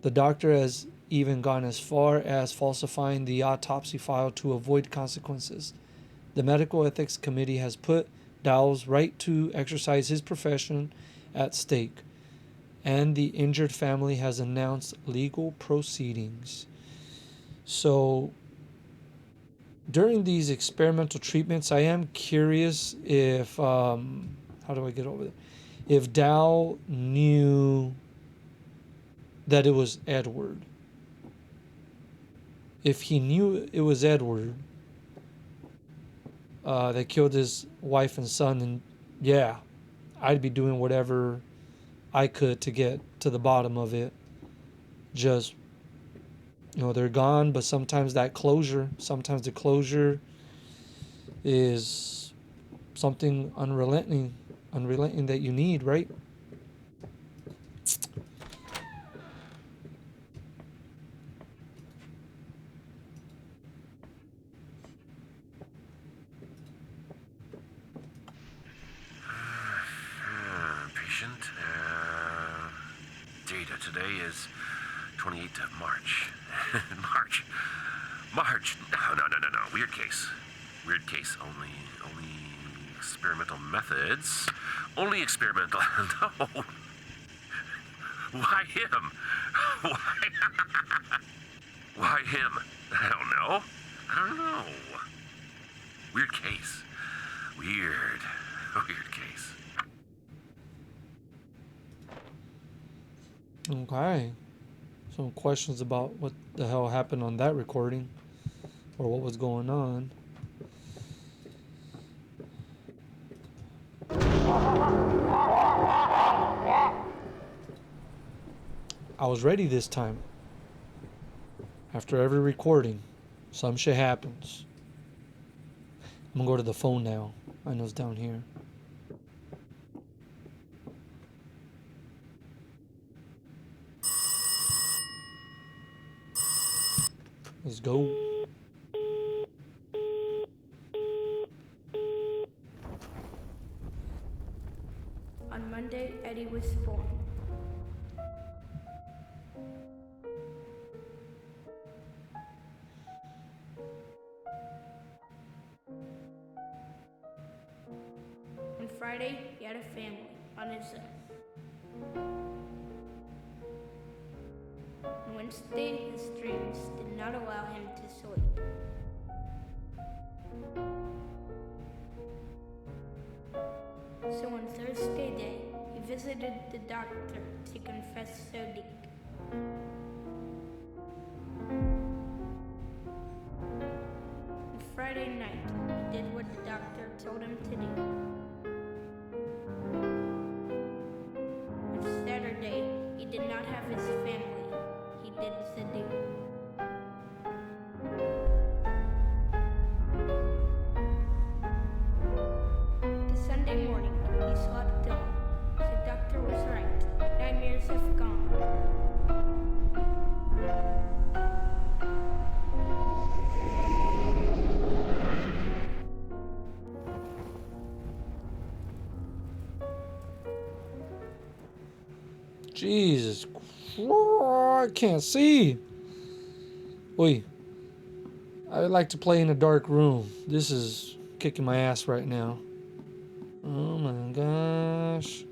The doctor has even gone as far as falsifying the autopsy file to avoid consequences. The Medical Ethics Committee has put Dowell's right to exercise his profession at stake, and the injured family has announced legal proceedings. So, during these experimental treatments, I am curious if, how do I get over there? If Dowell knew that it was Edward. If he knew it was Edward that killed his wife and son, then yeah, I'd be doing whatever I could to get to the bottom of it. Just, they're gone, but sometimes the closure is something unrelenting that you need, right? Patient. Data. Today is 28th of March. March. No. Weird case. Only experimental methods. Only experimental. No. Why him? Why? Why him? I don't know. Weird case. Weird case. Okay. Some questions about what the hell happened on that recording, or what was going on. I was ready this time. After every recording, some shit happens. I'm gonna go to the phone now. I know it's down here. Let's go. On Monday, Eddie was born. On Friday, he had a family on his own. On Wednesday, his dreams did not allow him to sleep. So on Thursday day, he visited the doctor to confess so deep. On Friday night, he did what the doctor told him to do. On Saturday, he did not have his family. He did the do. The Sunday morning, he slept on. The doctor was right. Nightmares have gone. Jesus Christ, I can't see. Wait. I like to play in a dark room. This is kicking my ass right now. Oh my gosh.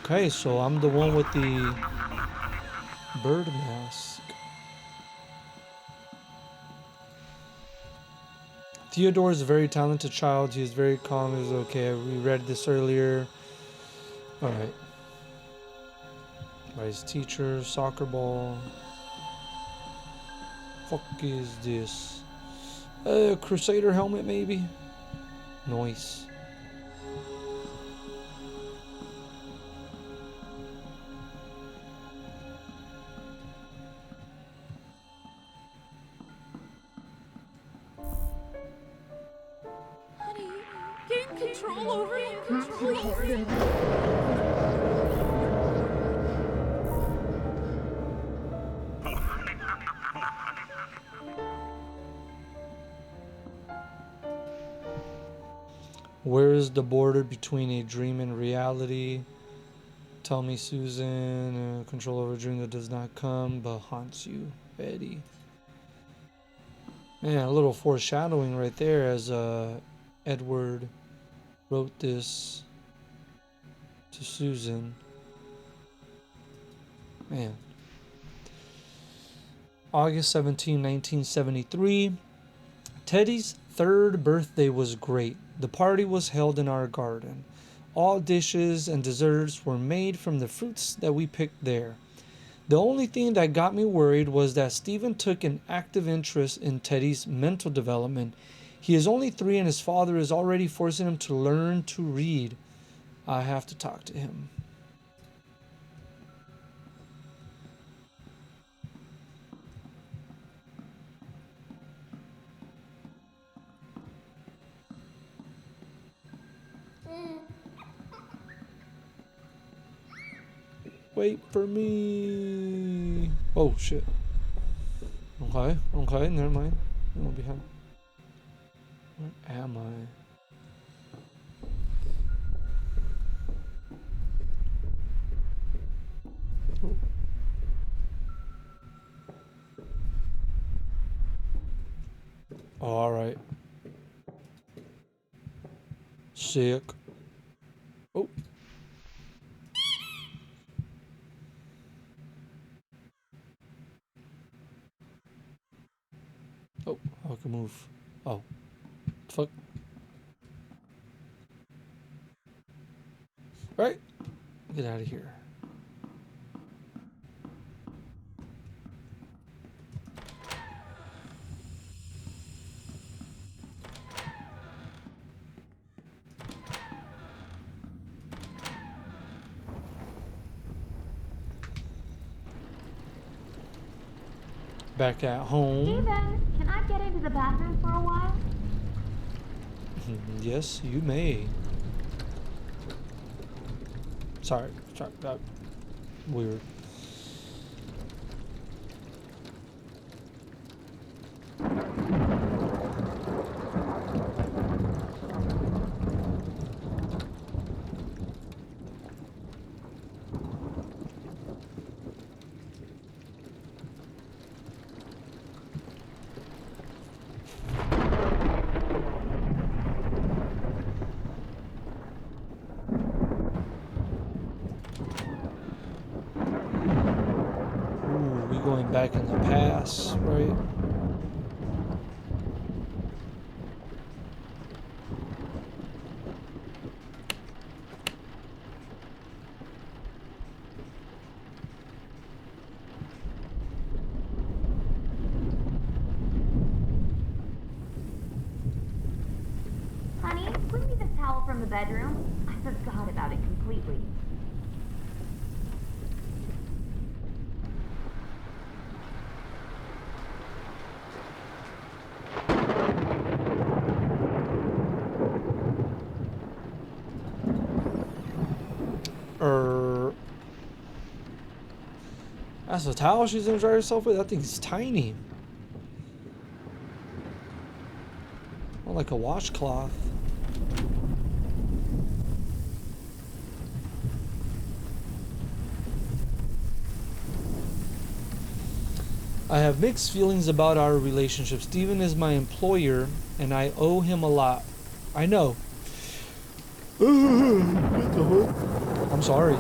Okay, so I'm the one with the bird mask. Theodore is a very talented child. He is very calm. He's okay. We read this earlier. Alright. By his teacher, soccer ball. Fuck is this? Crusader helmet maybe? Nice. Honey, gain control over him, please. Where is the border between a dream and reality? Tell me, Susan. Control over a dream that does not come but haunts you, Eddie. Man, a little foreshadowing right there as Edward wrote this to Susan. Man. August 17, 1973. Teddy's third birthday was great. The party was held in our garden. All dishes and desserts were made from the fruits that we picked there. The only thing that got me worried was that Stephen took an active interest in Teddy's mental development. He is only 3 and his father is already forcing him to learn to read. I have to talk to him. Wait for me. Oh shit. Okay, okay, never mind. I'm behind. Where am I? Oh. All right. Sick. Oh. Oh, I can move. Oh. Fuck. Right. Get out of here. Back at home. Steven, can I get into the bathroom for a while? Yes, you may. Sorry, that weird. Ooh, we going back in the past, right? Honey, bring me this towel from the bedroom. I forgot about it completely. That's a towel she's gonna dry herself with? That thing's tiny. More like a washcloth. I have mixed feelings about our relationship. Steven is my employer, and I owe him a lot. I know. What the fuck? I'm sorry.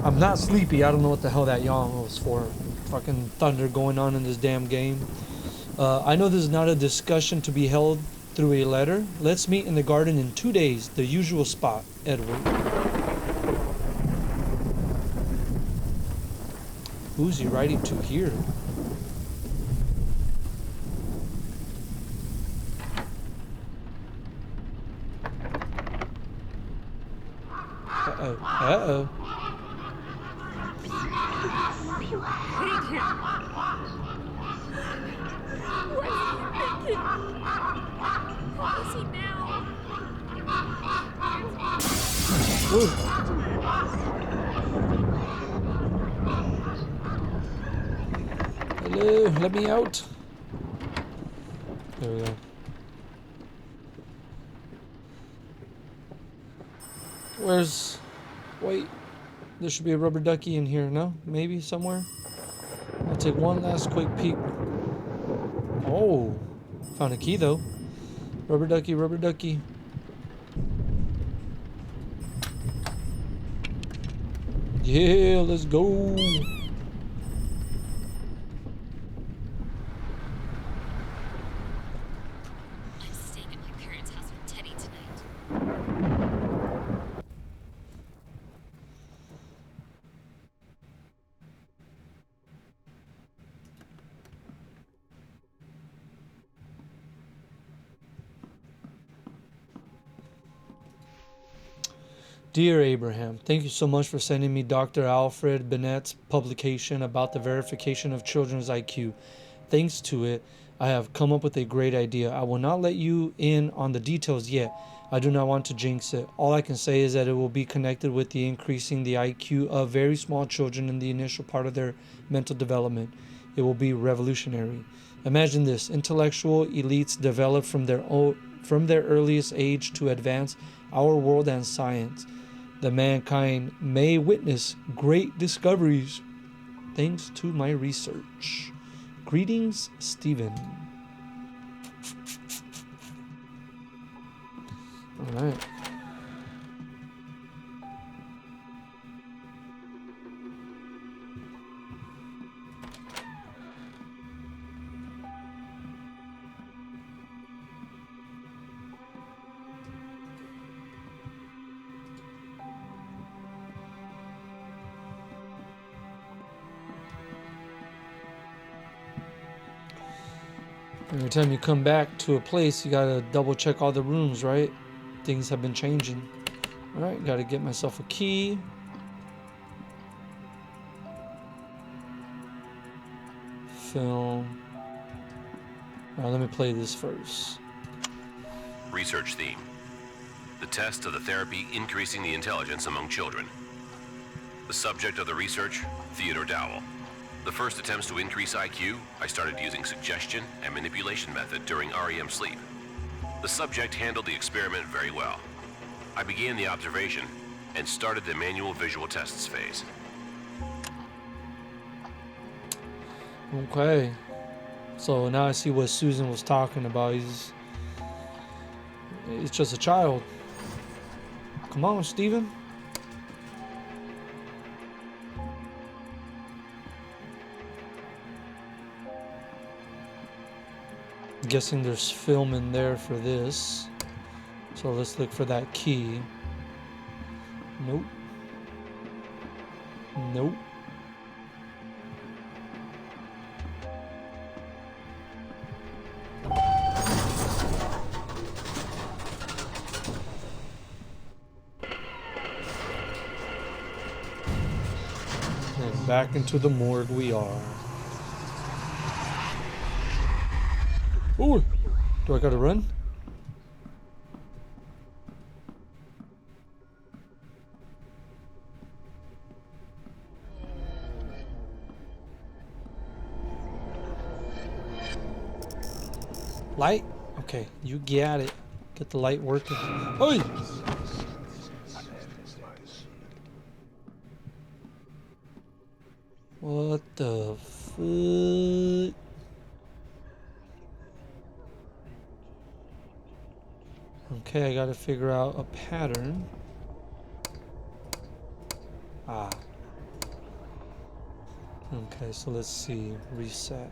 I'm not sleepy. I don't know what the hell that yawn was for. Fucking thunder going on in this damn game. I know this is not a discussion to be held through a letter. Let's meet in the garden in 2 days. The usual spot, Edward. Who's he writing to here? Uh-oh. Uh-oh. What is he now? Ooh. Hello, let me out. There we go. Where's... Wait. There should be a rubber ducky in here, no? Maybe somewhere? I'll take one last quick peek. Oh. Found a key, though. Rubber ducky, rubber ducky. Yeah, let's go. Dear Abraham, thank you so much for sending me Dr. Alfred Bennett's publication about the verification of children's IQ. Thanks to it, I have come up with a great idea. I will not let you in on the details yet. I do not want to jinx it. All I can say is that it will be connected with the increasing the IQ of very small children in the initial part of their mental development. It will be revolutionary. Imagine this: intellectual elites develop from their earliest age to advance our world and science. The mankind may witness great discoveries thanks to my research. Greetings, Stephen. All right. Every time you come back to a place, you gotta double check all the rooms, right? Things have been changing. Alright, gotta get myself a key. Film. Alright, let me play this first. Research theme. The test of the therapy increasing the intelligence among children. The subject of the research, Theodore Dowell. The first attempts to increase IQ, I started using suggestion and manipulation method during REM sleep. The subject handled the experiment very well. I began the observation and started the manual visual tests phase. Okay. So now I see what Susan was talking about. It's just a child. Come on, Steven. Guessing there's film in there for this. So let's look for that key. Nope. Nope. And back into the morgue we are. Ooh! Do I gotta run? Light? Okay, you got it. Get the light working. Oi! What the fuck? Okay, I gotta figure out a pattern. Ah. Okay, so let's see. Reset.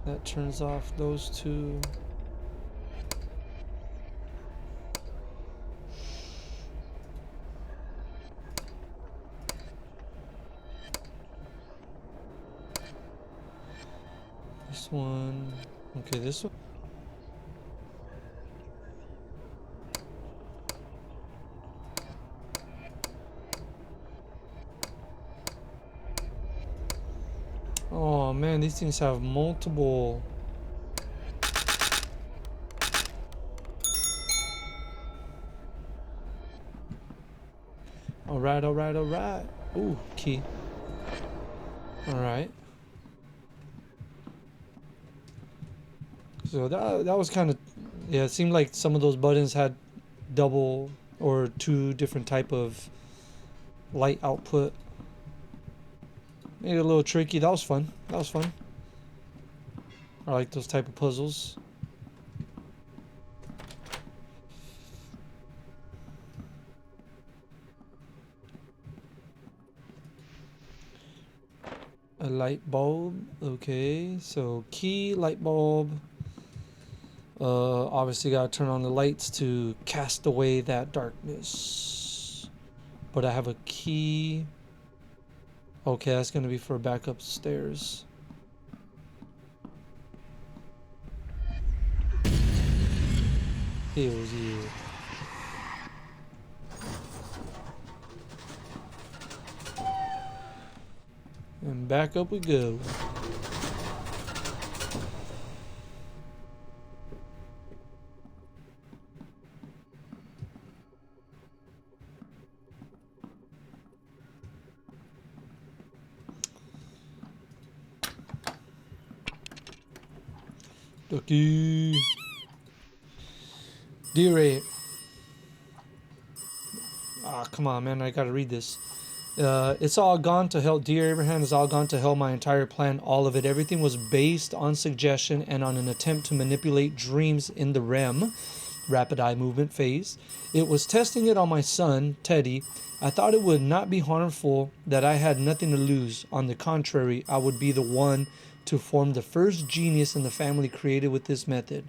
That turns off those two. This one. Okay, this one. Oh man, these things have multiple. Alright, alright, alright. Ooh, key. Alright. So that was kind of, yeah, it seemed like some of those buttons had double or two different type of light output. Made it a little tricky. That was fun. That was fun. I like those type of puzzles. A light bulb. Okay, so key, light bulb. Obviously gotta turn on the lights to cast away that darkness. But I have a key. Okay, that's gonna be for back upstairs. Hells yeah. And back up we go. Ducky. Dear A. Ah, come on, man. I gotta read this. It's all gone to hell. Dear Abraham, it's all gone to hell. My entire plan, all of it. Everything was based on suggestion and on an attempt to manipulate dreams in the REM, rapid eye movement phase. It was testing it on my son, Teddy. I thought it would not be harmful, that I had nothing to lose. On the contrary, I would be the one to form the first genius in the family created with this method.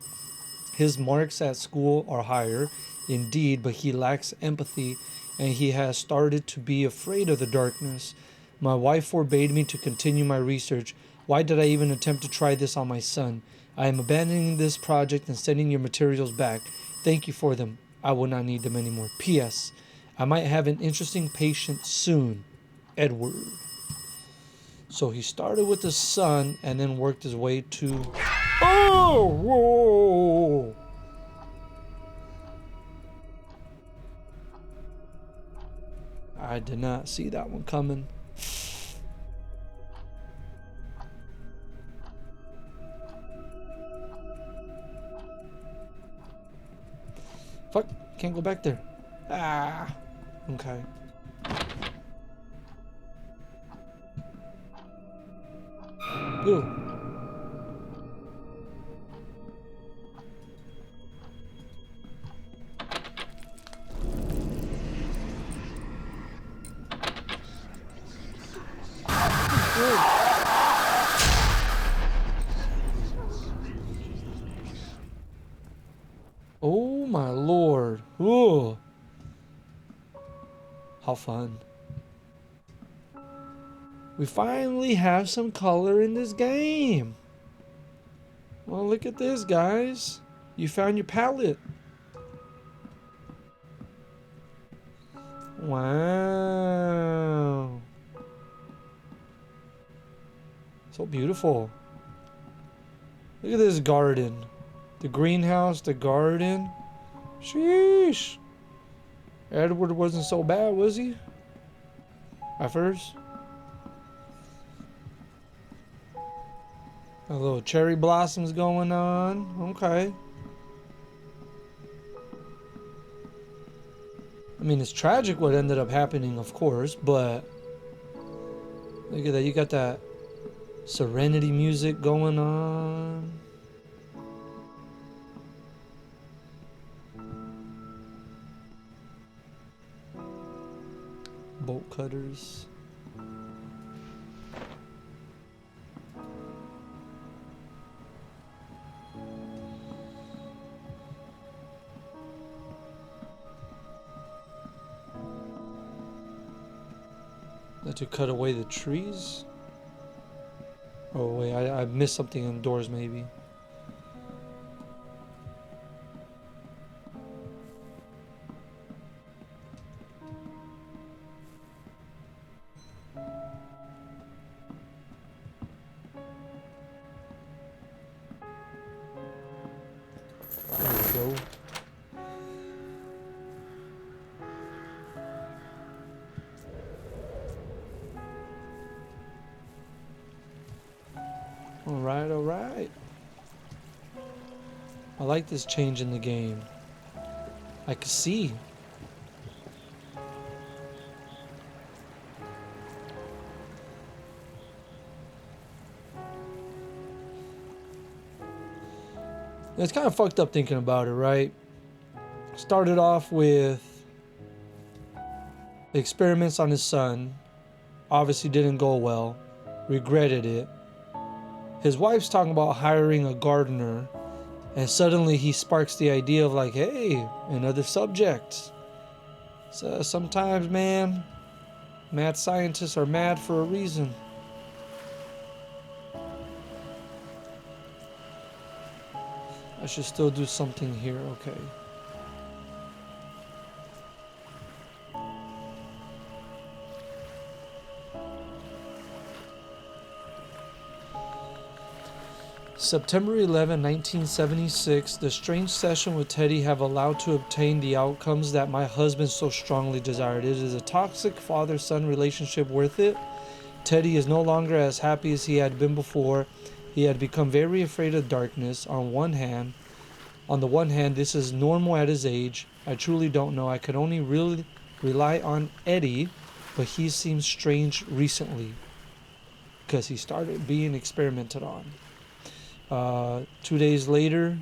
His marks at school are higher, indeed, but he lacks empathy, and he has started to be afraid of the darkness. My wife forbade me to continue my research. Why did I even attempt to try this on my son? I am abandoning this project and sending your materials back. Thank you for them. I will not need them anymore. P.S. I might have an interesting patient soon. Edward. So he started with the son and then worked his way to... Oh! Whoa! I did not see that one coming. Fuck, can't go back there. Ah, okay. Ooh. Oh my lord. Ooh. How fun. We finally have some color in this game. Well, look at this, guys. You found your palette. Wow. So beautiful. Look at this garden. The greenhouse, the garden. Sheesh. Edward wasn't so bad, was he? At first. A little cherry blossoms going on. Okay. I mean, it's tragic what ended up happening, of course, but look at that. You got that serenity music going on. Bolt cutters. That to cut away the trees? Oh wait, I missed something indoors maybe. There we go. Alright, alright. I like this change in the game. I can see. It's kind of fucked up thinking about it, right? Started off with experiments on his son. Obviously didn't go well. Regretted it. His wife's talking about hiring a gardener, and suddenly he sparks the idea of like, hey, another subject. So sometimes, man, mad scientists are mad for a reason. I should still do something here, okay. September 11, 1976, the strange session with Teddy have allowed to obtain the outcomes that my husband so strongly desired. It is a toxic father-son relationship worth it. Teddy is no longer as happy as he had been before. He had become very afraid of darkness. On the one hand, this is normal at his age. I truly don't know. I could only really rely on Eddie, but he seems strange recently because he started being experimented on. 2 days later,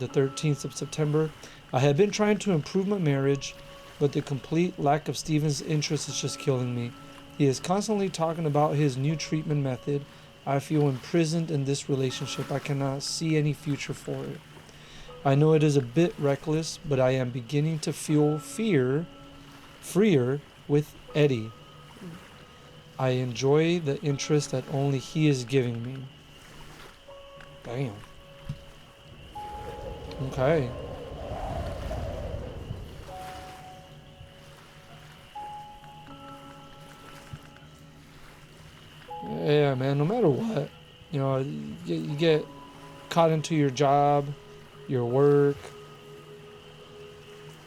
the 13th of September, I had been trying to improve my marriage, but the complete lack of Steven's interest is just killing me. He is constantly talking about his new treatment method. I feel imprisoned in this relationship. I cannot see any future for it. I know it is a bit reckless, but I am beginning to feel freer with Eddie. I enjoy the interest that only he is giving me. Damn. Okay. Yeah, man, no matter what, you get caught into your job, your work.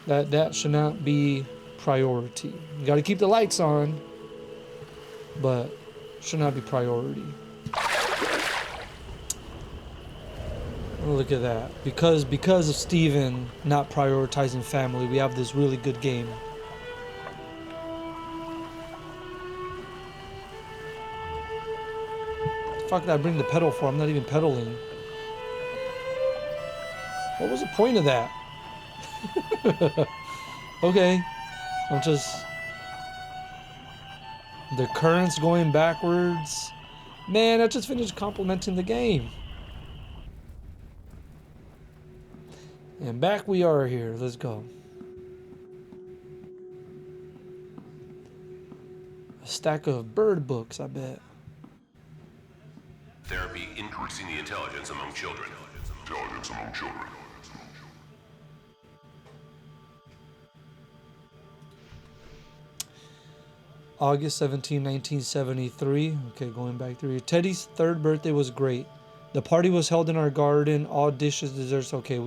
That should not be priority. You got to keep the lights on, but should not be priority. Look at that. Because of Steven not prioritizing family, we have this really good game. The fuck did I bring the pedal for? I'm not even pedaling. What was the point of that? Okay. I'm just... The current's going backwards. Man, I just finished complimenting the game. And back we are here. Let's go. A stack of bird books, I bet. Therapy increasing the intelligence among children. August 17, 1973. Okay, going back through here. Teddy's third birthday was great. The party was held in our garden. All dishes, desserts. Okay,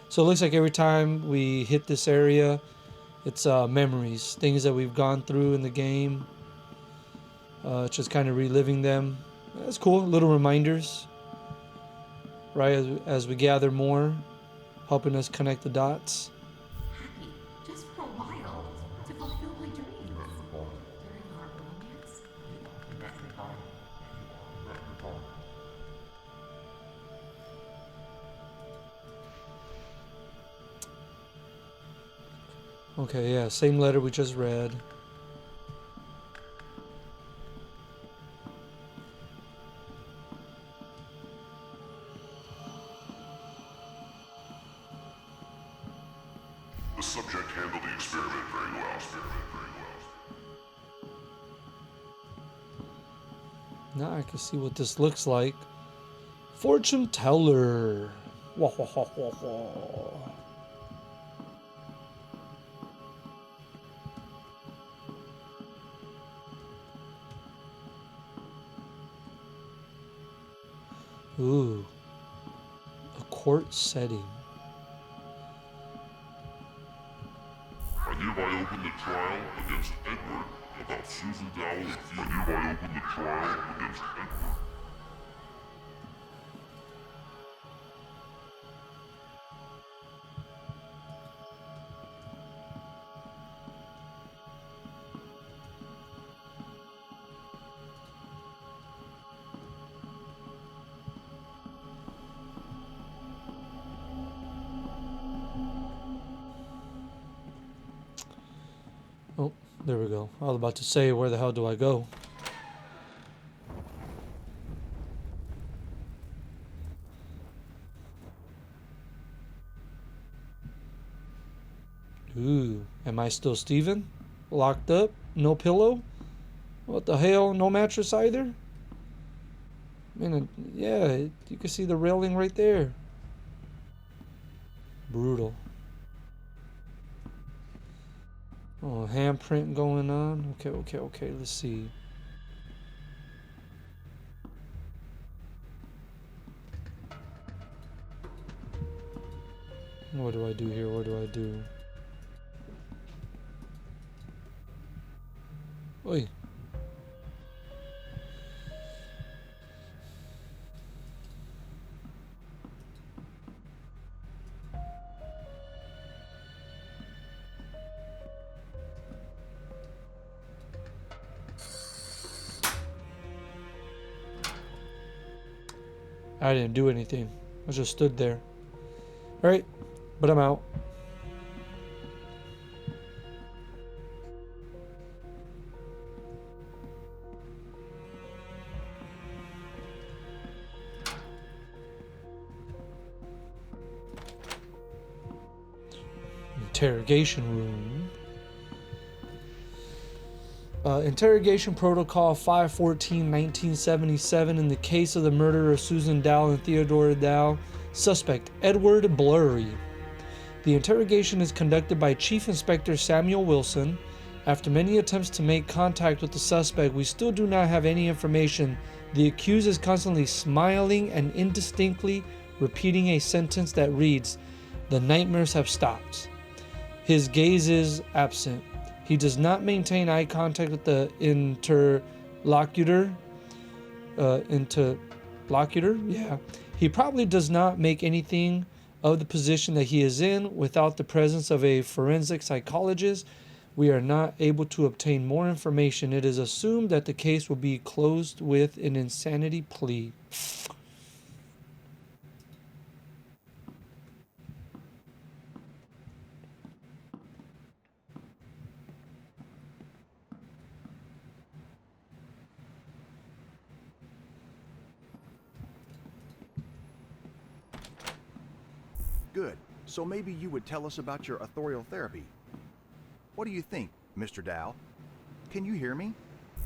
so it looks like every time we hit this area, it's memories, things that we've gone through in the game. Just kind of reliving them. That's cool. Little reminders, right? As we gather more, helping us connect the dots. Happy, just for a while, to fulfill my dreams. During our romance. Okay, yeah, same letter we just read. The subject handled the experiment very well. Now I can see what this looks like. Fortune teller. Wah, wah, wah, wah, wah. Ooh. A court setting. I hereby open the trial against Edward about Susan Dowell and Phoebe. I hereby open the trial against Edward. Oh, there we go. I was about to say, where the hell do I go? Ooh, am I still Steven? Locked up? No pillow? What the hell? No mattress either? Man, yeah, you can see the railing right there. Brutal. Oh, handprint going on. Okay. Let's see. What do I do here? What do I do? Oi. I didn't do anything. I just stood there. Alright, but I'm out. Interrogation room. Interrogation Protocol 514-1977 in the case of the murder of Susan Dowell and Theodore Dowell. Suspect Edward Blurry. The interrogation is conducted by Chief Inspector Samuel Wilson. After many attempts to make contact with the suspect, we still do not have any information. The accused is constantly smiling and indistinctly repeating a sentence that reads, "The nightmares have stopped." His gaze is absent. He does not maintain eye contact with the interlocutor. Yeah. He probably does not make anything of the position that he is in without the presence of a forensic psychologist. We are not able to obtain more information. It is assumed that the case will be closed with an insanity plea. Good. So maybe you would tell us about your authorial therapy. What do you think, Mr. Dowell? Can you hear me?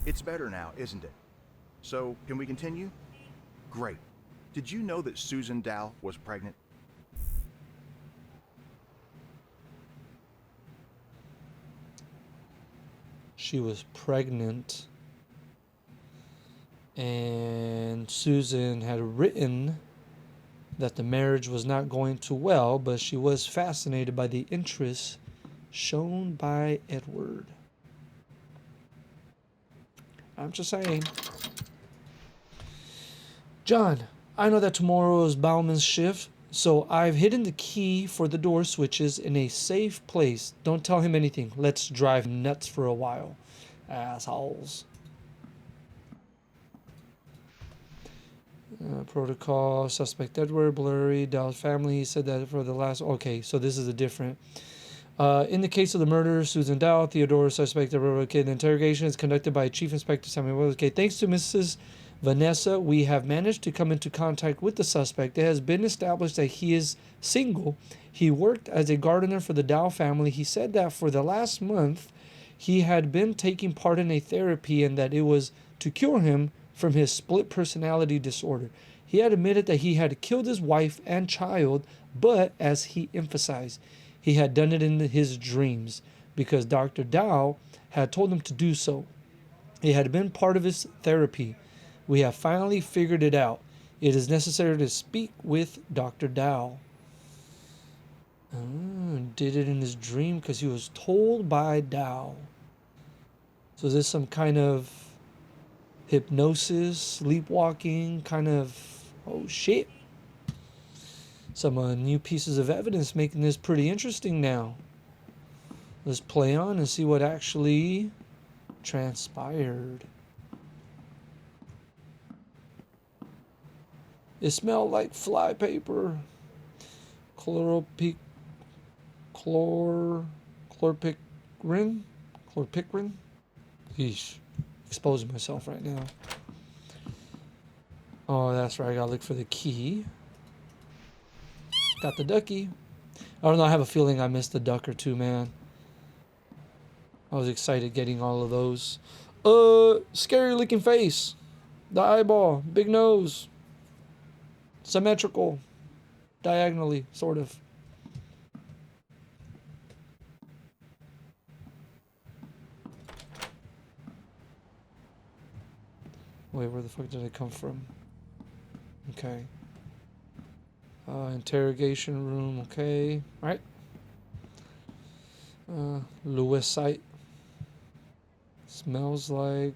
It's better now, isn't it? So, can we continue? Great. Did you know that Susan Dowell was pregnant? She was pregnant, and Susan had written that the marriage was not going too well, but she was fascinated by the interest shown by Edward. I'm just saying. John, I know that tomorrow is Bauman's shift, so I've hidden the key for the door switches in a safe place. Don't tell him anything. Let's drive nuts for a while. Assholes. Protocol, suspect Edward Blurry, Dowell's family. He said that for the last... Okay, so this is a different... in the case of the murder, Susan Dowell, Theodore, suspect Edward. Okay, the interrogation is conducted by Chief Inspector Samuel. Okay, thanks to Mrs. Vanessa, we have managed to come into contact with the suspect. It has been established that he is single. He worked as a gardener for the Dowell family. He said that for the last month, he had been taking part in a therapy and that it was to cure him from his split personality disorder. He had admitted that he had killed his wife and child, but as he emphasized, he had done it in his dreams because Dr. Dowell had told him to do so. It had been part of his therapy. We have finally figured it out. It is necessary to speak with Dr. Dowell. Did it in his dream because he was told by Dowell. So is this some kind of hypnosis, sleepwalking, kind of... Oh, shit. Some new pieces of evidence making this pretty interesting now. Let's play on and see what actually transpired. It smelled like fly paper. Chlorpicrin? Chlorpicrin? Yeesh. Exposing myself right now. Oh, that's right. I gotta look for the key. Got the ducky. I don't know. I have a feeling I missed a duck or two, man. I was excited getting all of those. Scary looking face. The eyeball. Big nose. Symmetrical. Diagonally, sort of. Wait, where the fuck did I come from? Okay. Interrogation room, okay. Alright. Lewisite. Smells like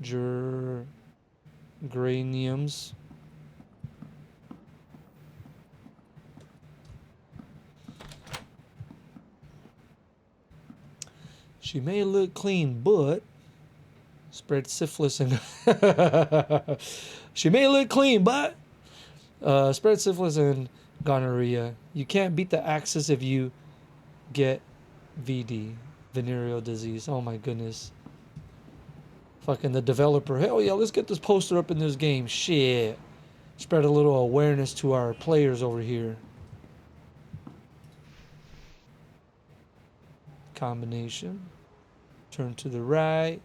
geraniums. She may look clean, but spread syphilis and she may look clean, but spread syphilis and gonorrhea. You can't beat the Axis if you get VD, venereal disease. Oh my goodness. Fucking the developer. Hell yeah, let's get this poster up in this game. Shit. Spread a little awareness to our players over here. Combination. Turn to the right.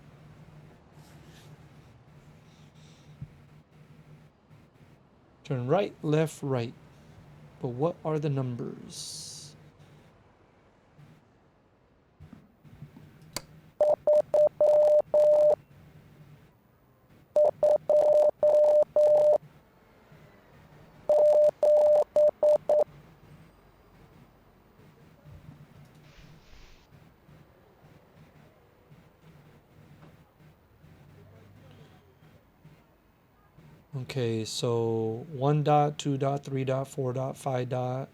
Turn right, left, right. But what are the numbers? Okay, so 1 dot, 2 dot, 3 dot, 4 dot, 5 dot.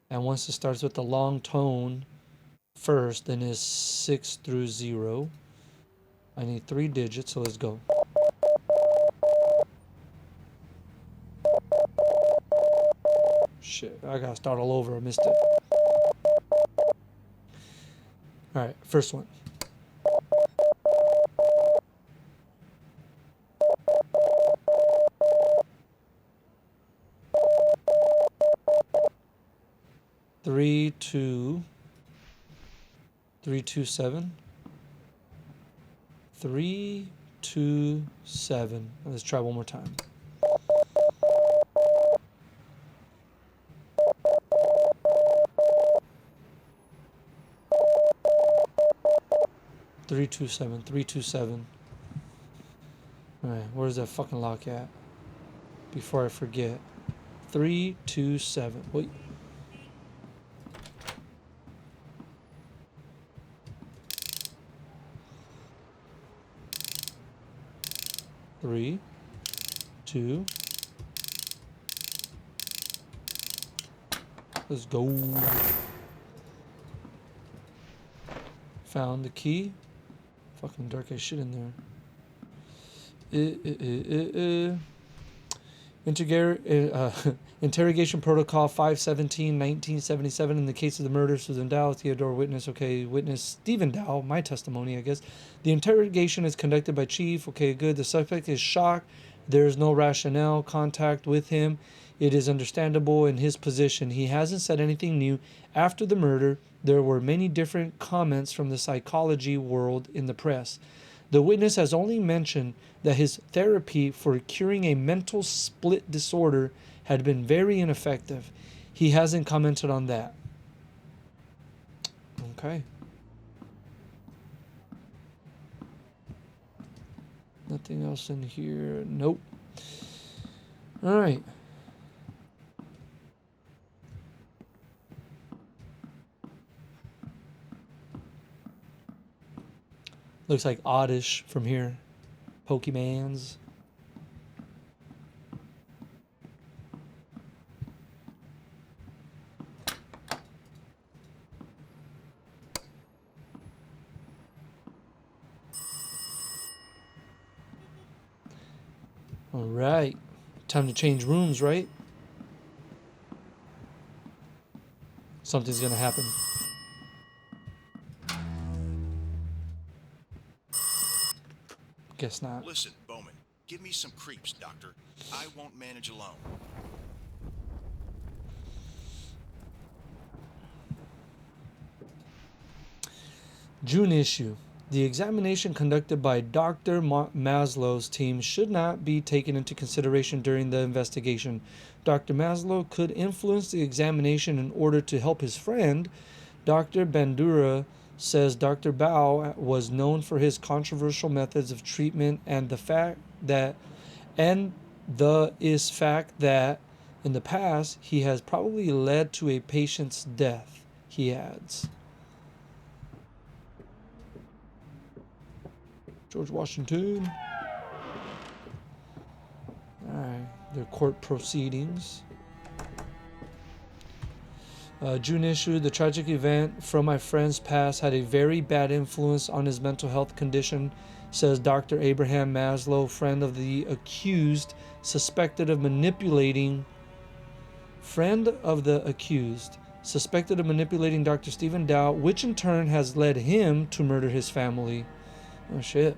And once it starts with the long tone first, then is 6 through 0. I need 3 digits, so let's go. Shit, I gotta start all over. I missed it. Alright, first one. Three, 2, 3, 2, 7. 3, 2, 7. Let's try one more time. Three, 2, 7. 3, 2, 7. All right, where's that fucking lock at? Before I forget. 3, 2, 7. Wait. Three, 2. Let's go. Found the key. Fucking dark as shit in there. Interrogation Protocol 517-1977 in the case of the murder of Susan Dowell, Theodore witness. Okay, witness Stephen Dowell. My testimony, I guess. The interrogation is conducted by Chief. Okay, good. The suspect is shocked. There is no rationale contact with him. It is understandable in his position. He hasn't said anything new. After the murder, there were many different comments from the psychology world in the press. The witness has only mentioned that his therapy for curing a mental split disorder had been very ineffective. He hasn't commented on that. Okay. Nothing else in here. Nope. All right. Looks like Oddish from here. Pokemans. All right. Time to change rooms, right? Something's gonna happen. Guess not. Listen, Bowman, give me some creeps, Doctor. I won't manage alone. June issue. The examination conducted by Dr. Maslow's team should not be taken into consideration during the investigation. Dr. Maslow could influence the examination in order to help his friend. Dr. Bandura says Dr. Bao was known for his controversial methods of treatment and the fact that In the past, he has probably led to a patient's death, he adds. George Washington. Alright, their court proceedings. June issue, the tragic event from my friend's past had a very bad influence on his mental health condition, says Dr. Abraham Maslow, friend of the accused, suspected of manipulating Dr. Stephen Dowell, which in turn has led him to murder his family. Oh shit.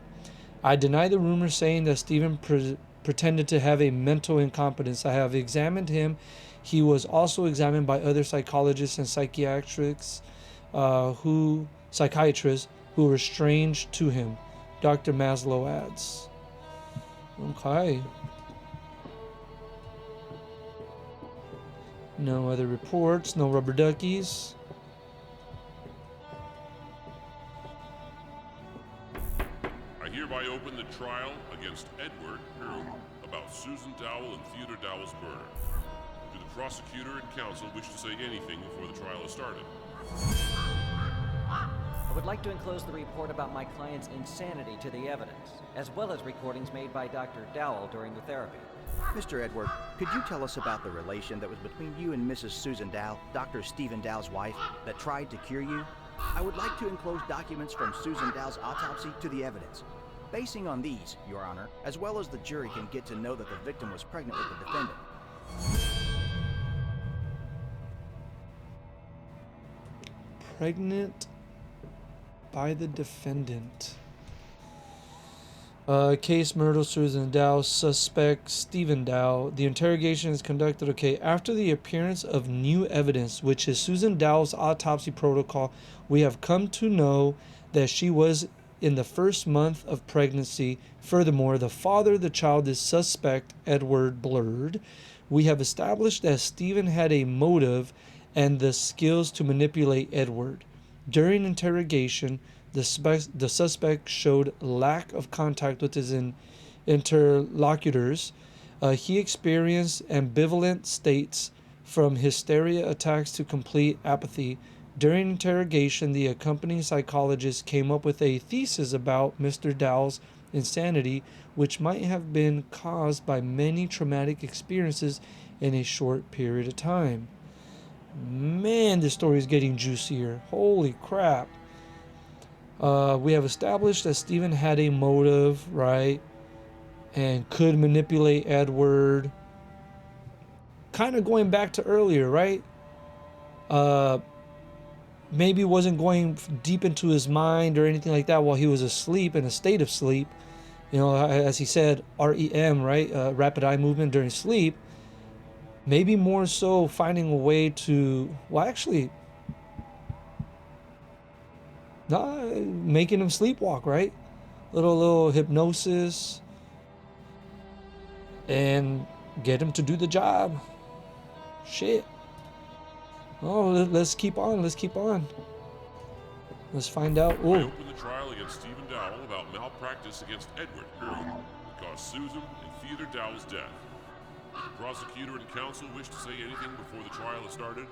I deny the rumor saying that Stephen pretended to have a mental incompetence. I have examined him. He was also examined by other psychologists and psychiatrists who were strange to him, Dr. Maslow adds. Okay. No other reports, no rubber duckies. I hereby open the trial against Edward about Susan Dowell and Theodore Dowell's murder. Do the prosecutor and counsel wish to say anything before the trial is started? I would like to enclose the report about my client's insanity to the evidence, as well as recordings made by Dr. Dowell during the therapy. Mr. Edward, could you tell us about the relation that was between you and Mrs. Susan Dowell, Dr. Stephen Dowell's wife, that tried to cure you? I would like to enclose documents from Susan Dowell's autopsy to the evidence. Basing on these, Your Honor, as well as the jury can get to know that the victim was pregnant with the defendant. Pregnant by the defendant. Case murder Susan Dowell, suspect Stephen Dowell. The interrogation is conducted, after the appearance of new evidence, which is Susan Dowell's autopsy protocol, we have come to know that she was in the first month of pregnancy. Furthermore, the father of the child is suspect Edward Blurred. We have established that Stephen had a motive and the skills to manipulate Edward. During interrogation, the suspect showed lack of contact with his interlocutors. He experienced ambivalent states from hysteria attacks to complete apathy. During interrogation, the accompanying psychologist came up with a thesis about Mr. Dowell's insanity, which might have been caused by many traumatic experiences in a short period of time. Man, this story is getting juicier. Holy crap. We have established that Stephen had a motive, right? And could manipulate Edward. Kind of going back to earlier, right? Maybe wasn't going deep into his mind or anything like that while he was asleep, in a state of sleep. You know, as he said, REM, right? Rapid eye movement during sleep. Maybe more so finding a way to, making him sleepwalk, right? Little hypnosis and get him to do the job. Shit. Oh, let's keep on. Let's find out. I open the trial against Stephen Dowell about malpractice against Edward, that caused Susan and Theodore Dowell's death. Do the prosecutor and counsel wish to say anything before the trial is started?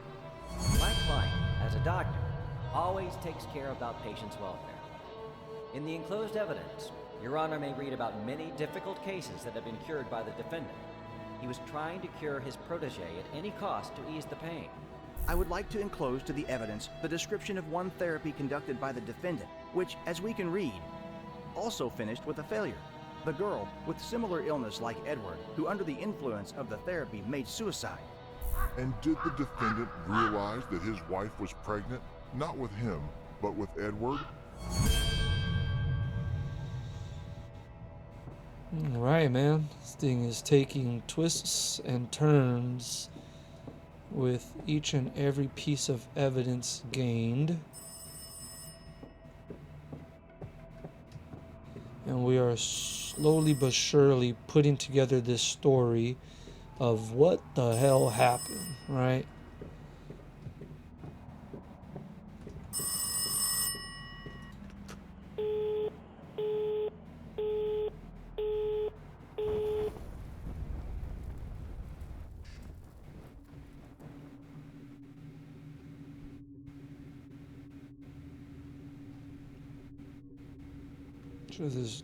My client, as a doctor, always takes care about patients' welfare. In the enclosed evidence, Your Honor may read about many difficult cases that have been cured by the defendant. He was trying to cure his protege at any cost to ease the pain. I would like to enclose to the evidence the description of one therapy conducted by the defendant, which, as we can read, also finished with a failure. The girl, with similar illness like Edward, who under the influence of the therapy made suicide. And did the defendant realize that his wife was pregnant, not with him, but with Edward? All right, man. This thing is taking twists and turns with each and every piece of evidence gained. And we are slowly but surely putting together this story of what the hell happened, right? So this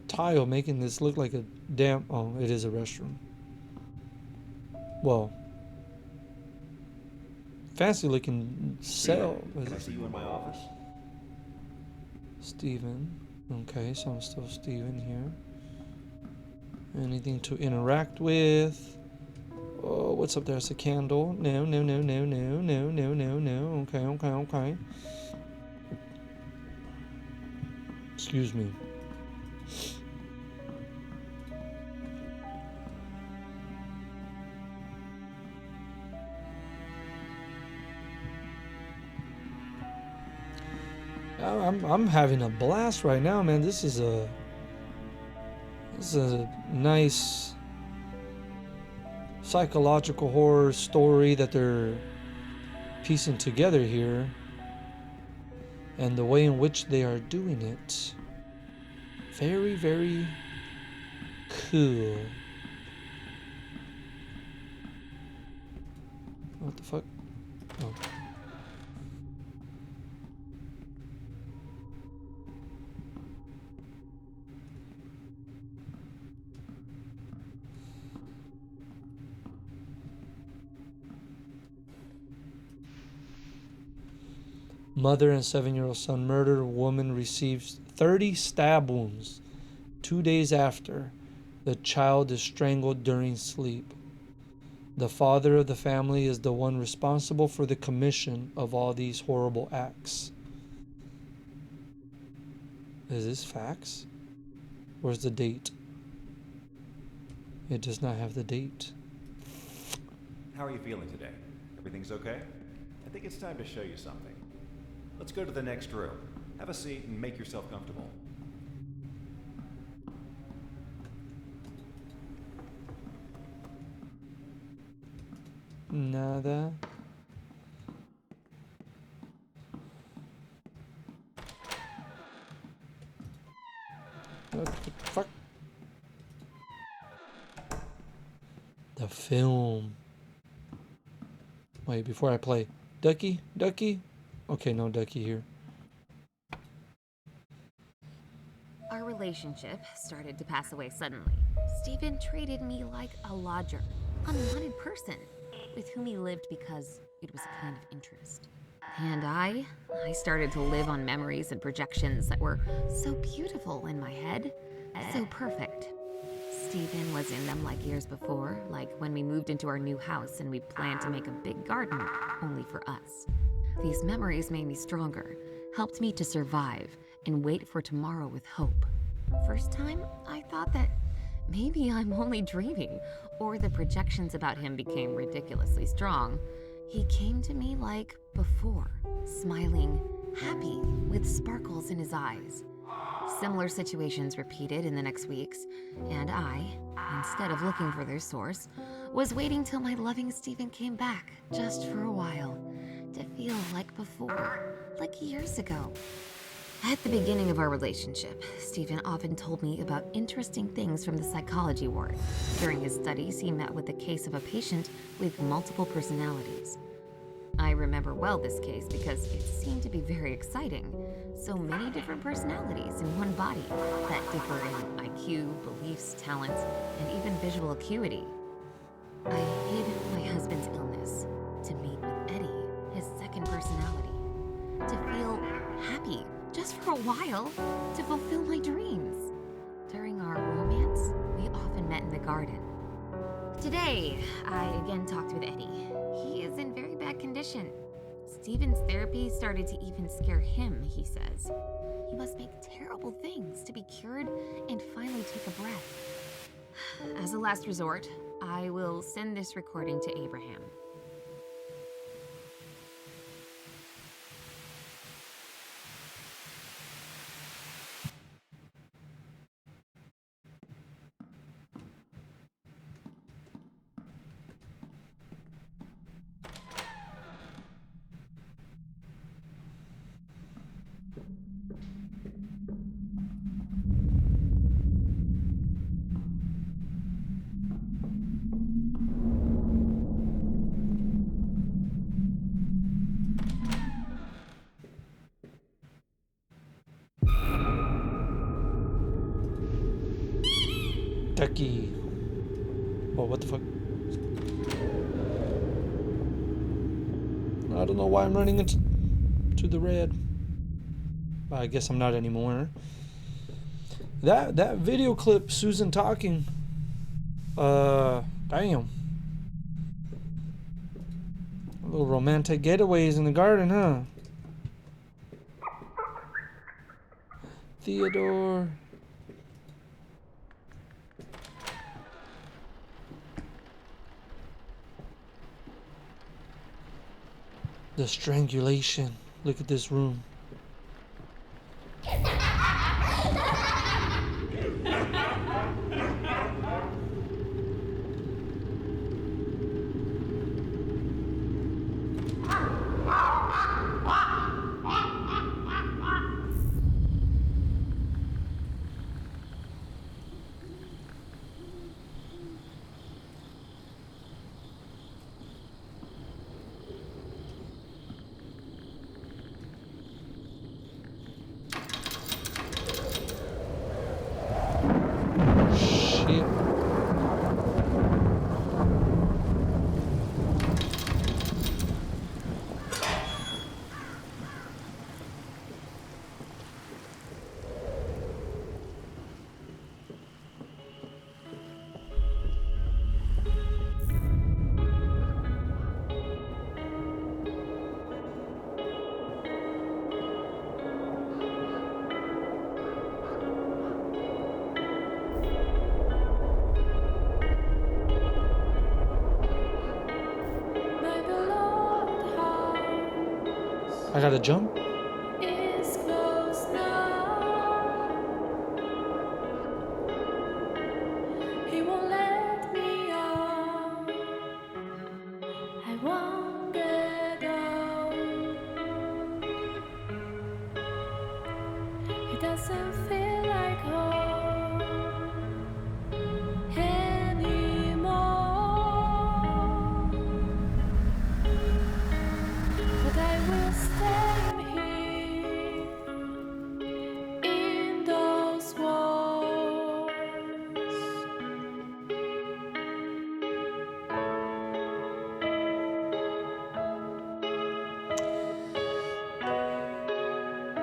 tile making this look like a damn... Oh, it is a restroom. Well, fancy looking cell. Can I see you in my office? Steven. Okay, so I'm still Steven here. Anything to interact with? Oh, what's up there? It's a candle. No, no, no, no, no, no, no, no, no. Okay, okay, okay. Excuse me. I'm having a blast right now, man. This is a nice psychological horror story that they're piecing together here, and the way in which they are doing it, very, very cool. What the fuck? Oh. Mother and 7-year-old son murdered. Woman receives 30 stab wounds 2 days after the child is strangled during sleep. The father of the family is the one responsible for the commission of all these horrible acts. Is this facts? Where's the date? It does not have the date. How are you feeling today? Everything's okay? I think it's time to show you something. Let's go to the next room. Have a seat and make yourself comfortable. Nada. What the fuck? The film. Wait, before I play. Ducky? Ducky? Okay, no Ducky here. Our relationship started to pass away suddenly. Stephen treated me like a lodger, unwanted person, with whom he lived because it was a kind of interest. And I started to live on memories and projections that were so beautiful in my head, so perfect. Stephen was in them like years before, like when we moved into our new house and we planned to make a big garden, only for us. These memories made me stronger, helped me to survive, and wait for tomorrow with hope. First time, I thought that maybe I'm only dreaming, or the projections about him became ridiculously strong. He came to me like before, smiling, happy, with sparkles in his eyes. Similar situations repeated in the next weeks, and I, instead of looking for their source, was waiting till my loving Stephen came back, just for a while, to feel like before, like years ago. At the beginning of our relationship, Stephen often told me about interesting things from the psychology ward. During his studies, he met with the case of a patient with multiple personalities. I remember well this case because it seemed to be very exciting. So many different personalities in one body that differ in IQ, beliefs, talents, and even visual acuity. I hid my husband's illness to meet with Eddie, his second personality, to feel happy just for a while, to fulfill my dreams. During our romance, we often met in the garden. Today, I again talked with Eddie. He is in very bad condition. Stephen's therapy started to even scare him, he says. He must make terrible things to be cured and finally take a breath. As a last resort, I will send this recording to Abraham. Kentucky. Oh, what the fuck? I don't know why I'm running into the red. But I guess I'm not anymore. That video clip, Susan talking. Damn. A little romantic getaways in the garden, huh? Theodore. The strangulation. Look at this room. Shit. I gotta jump? Is close now. He won't let me out. I won't get out. It doesn't feel like home anymore. But I will stay here in those walls.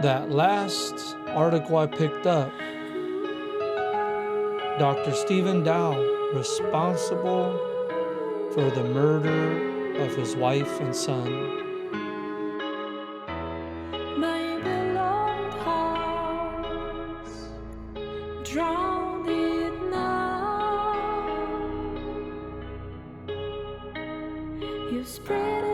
That last article I picked up, Dr. Stephen Dowell, responsible for the murder of his wife and son. My beloved house, drowned it now. You spread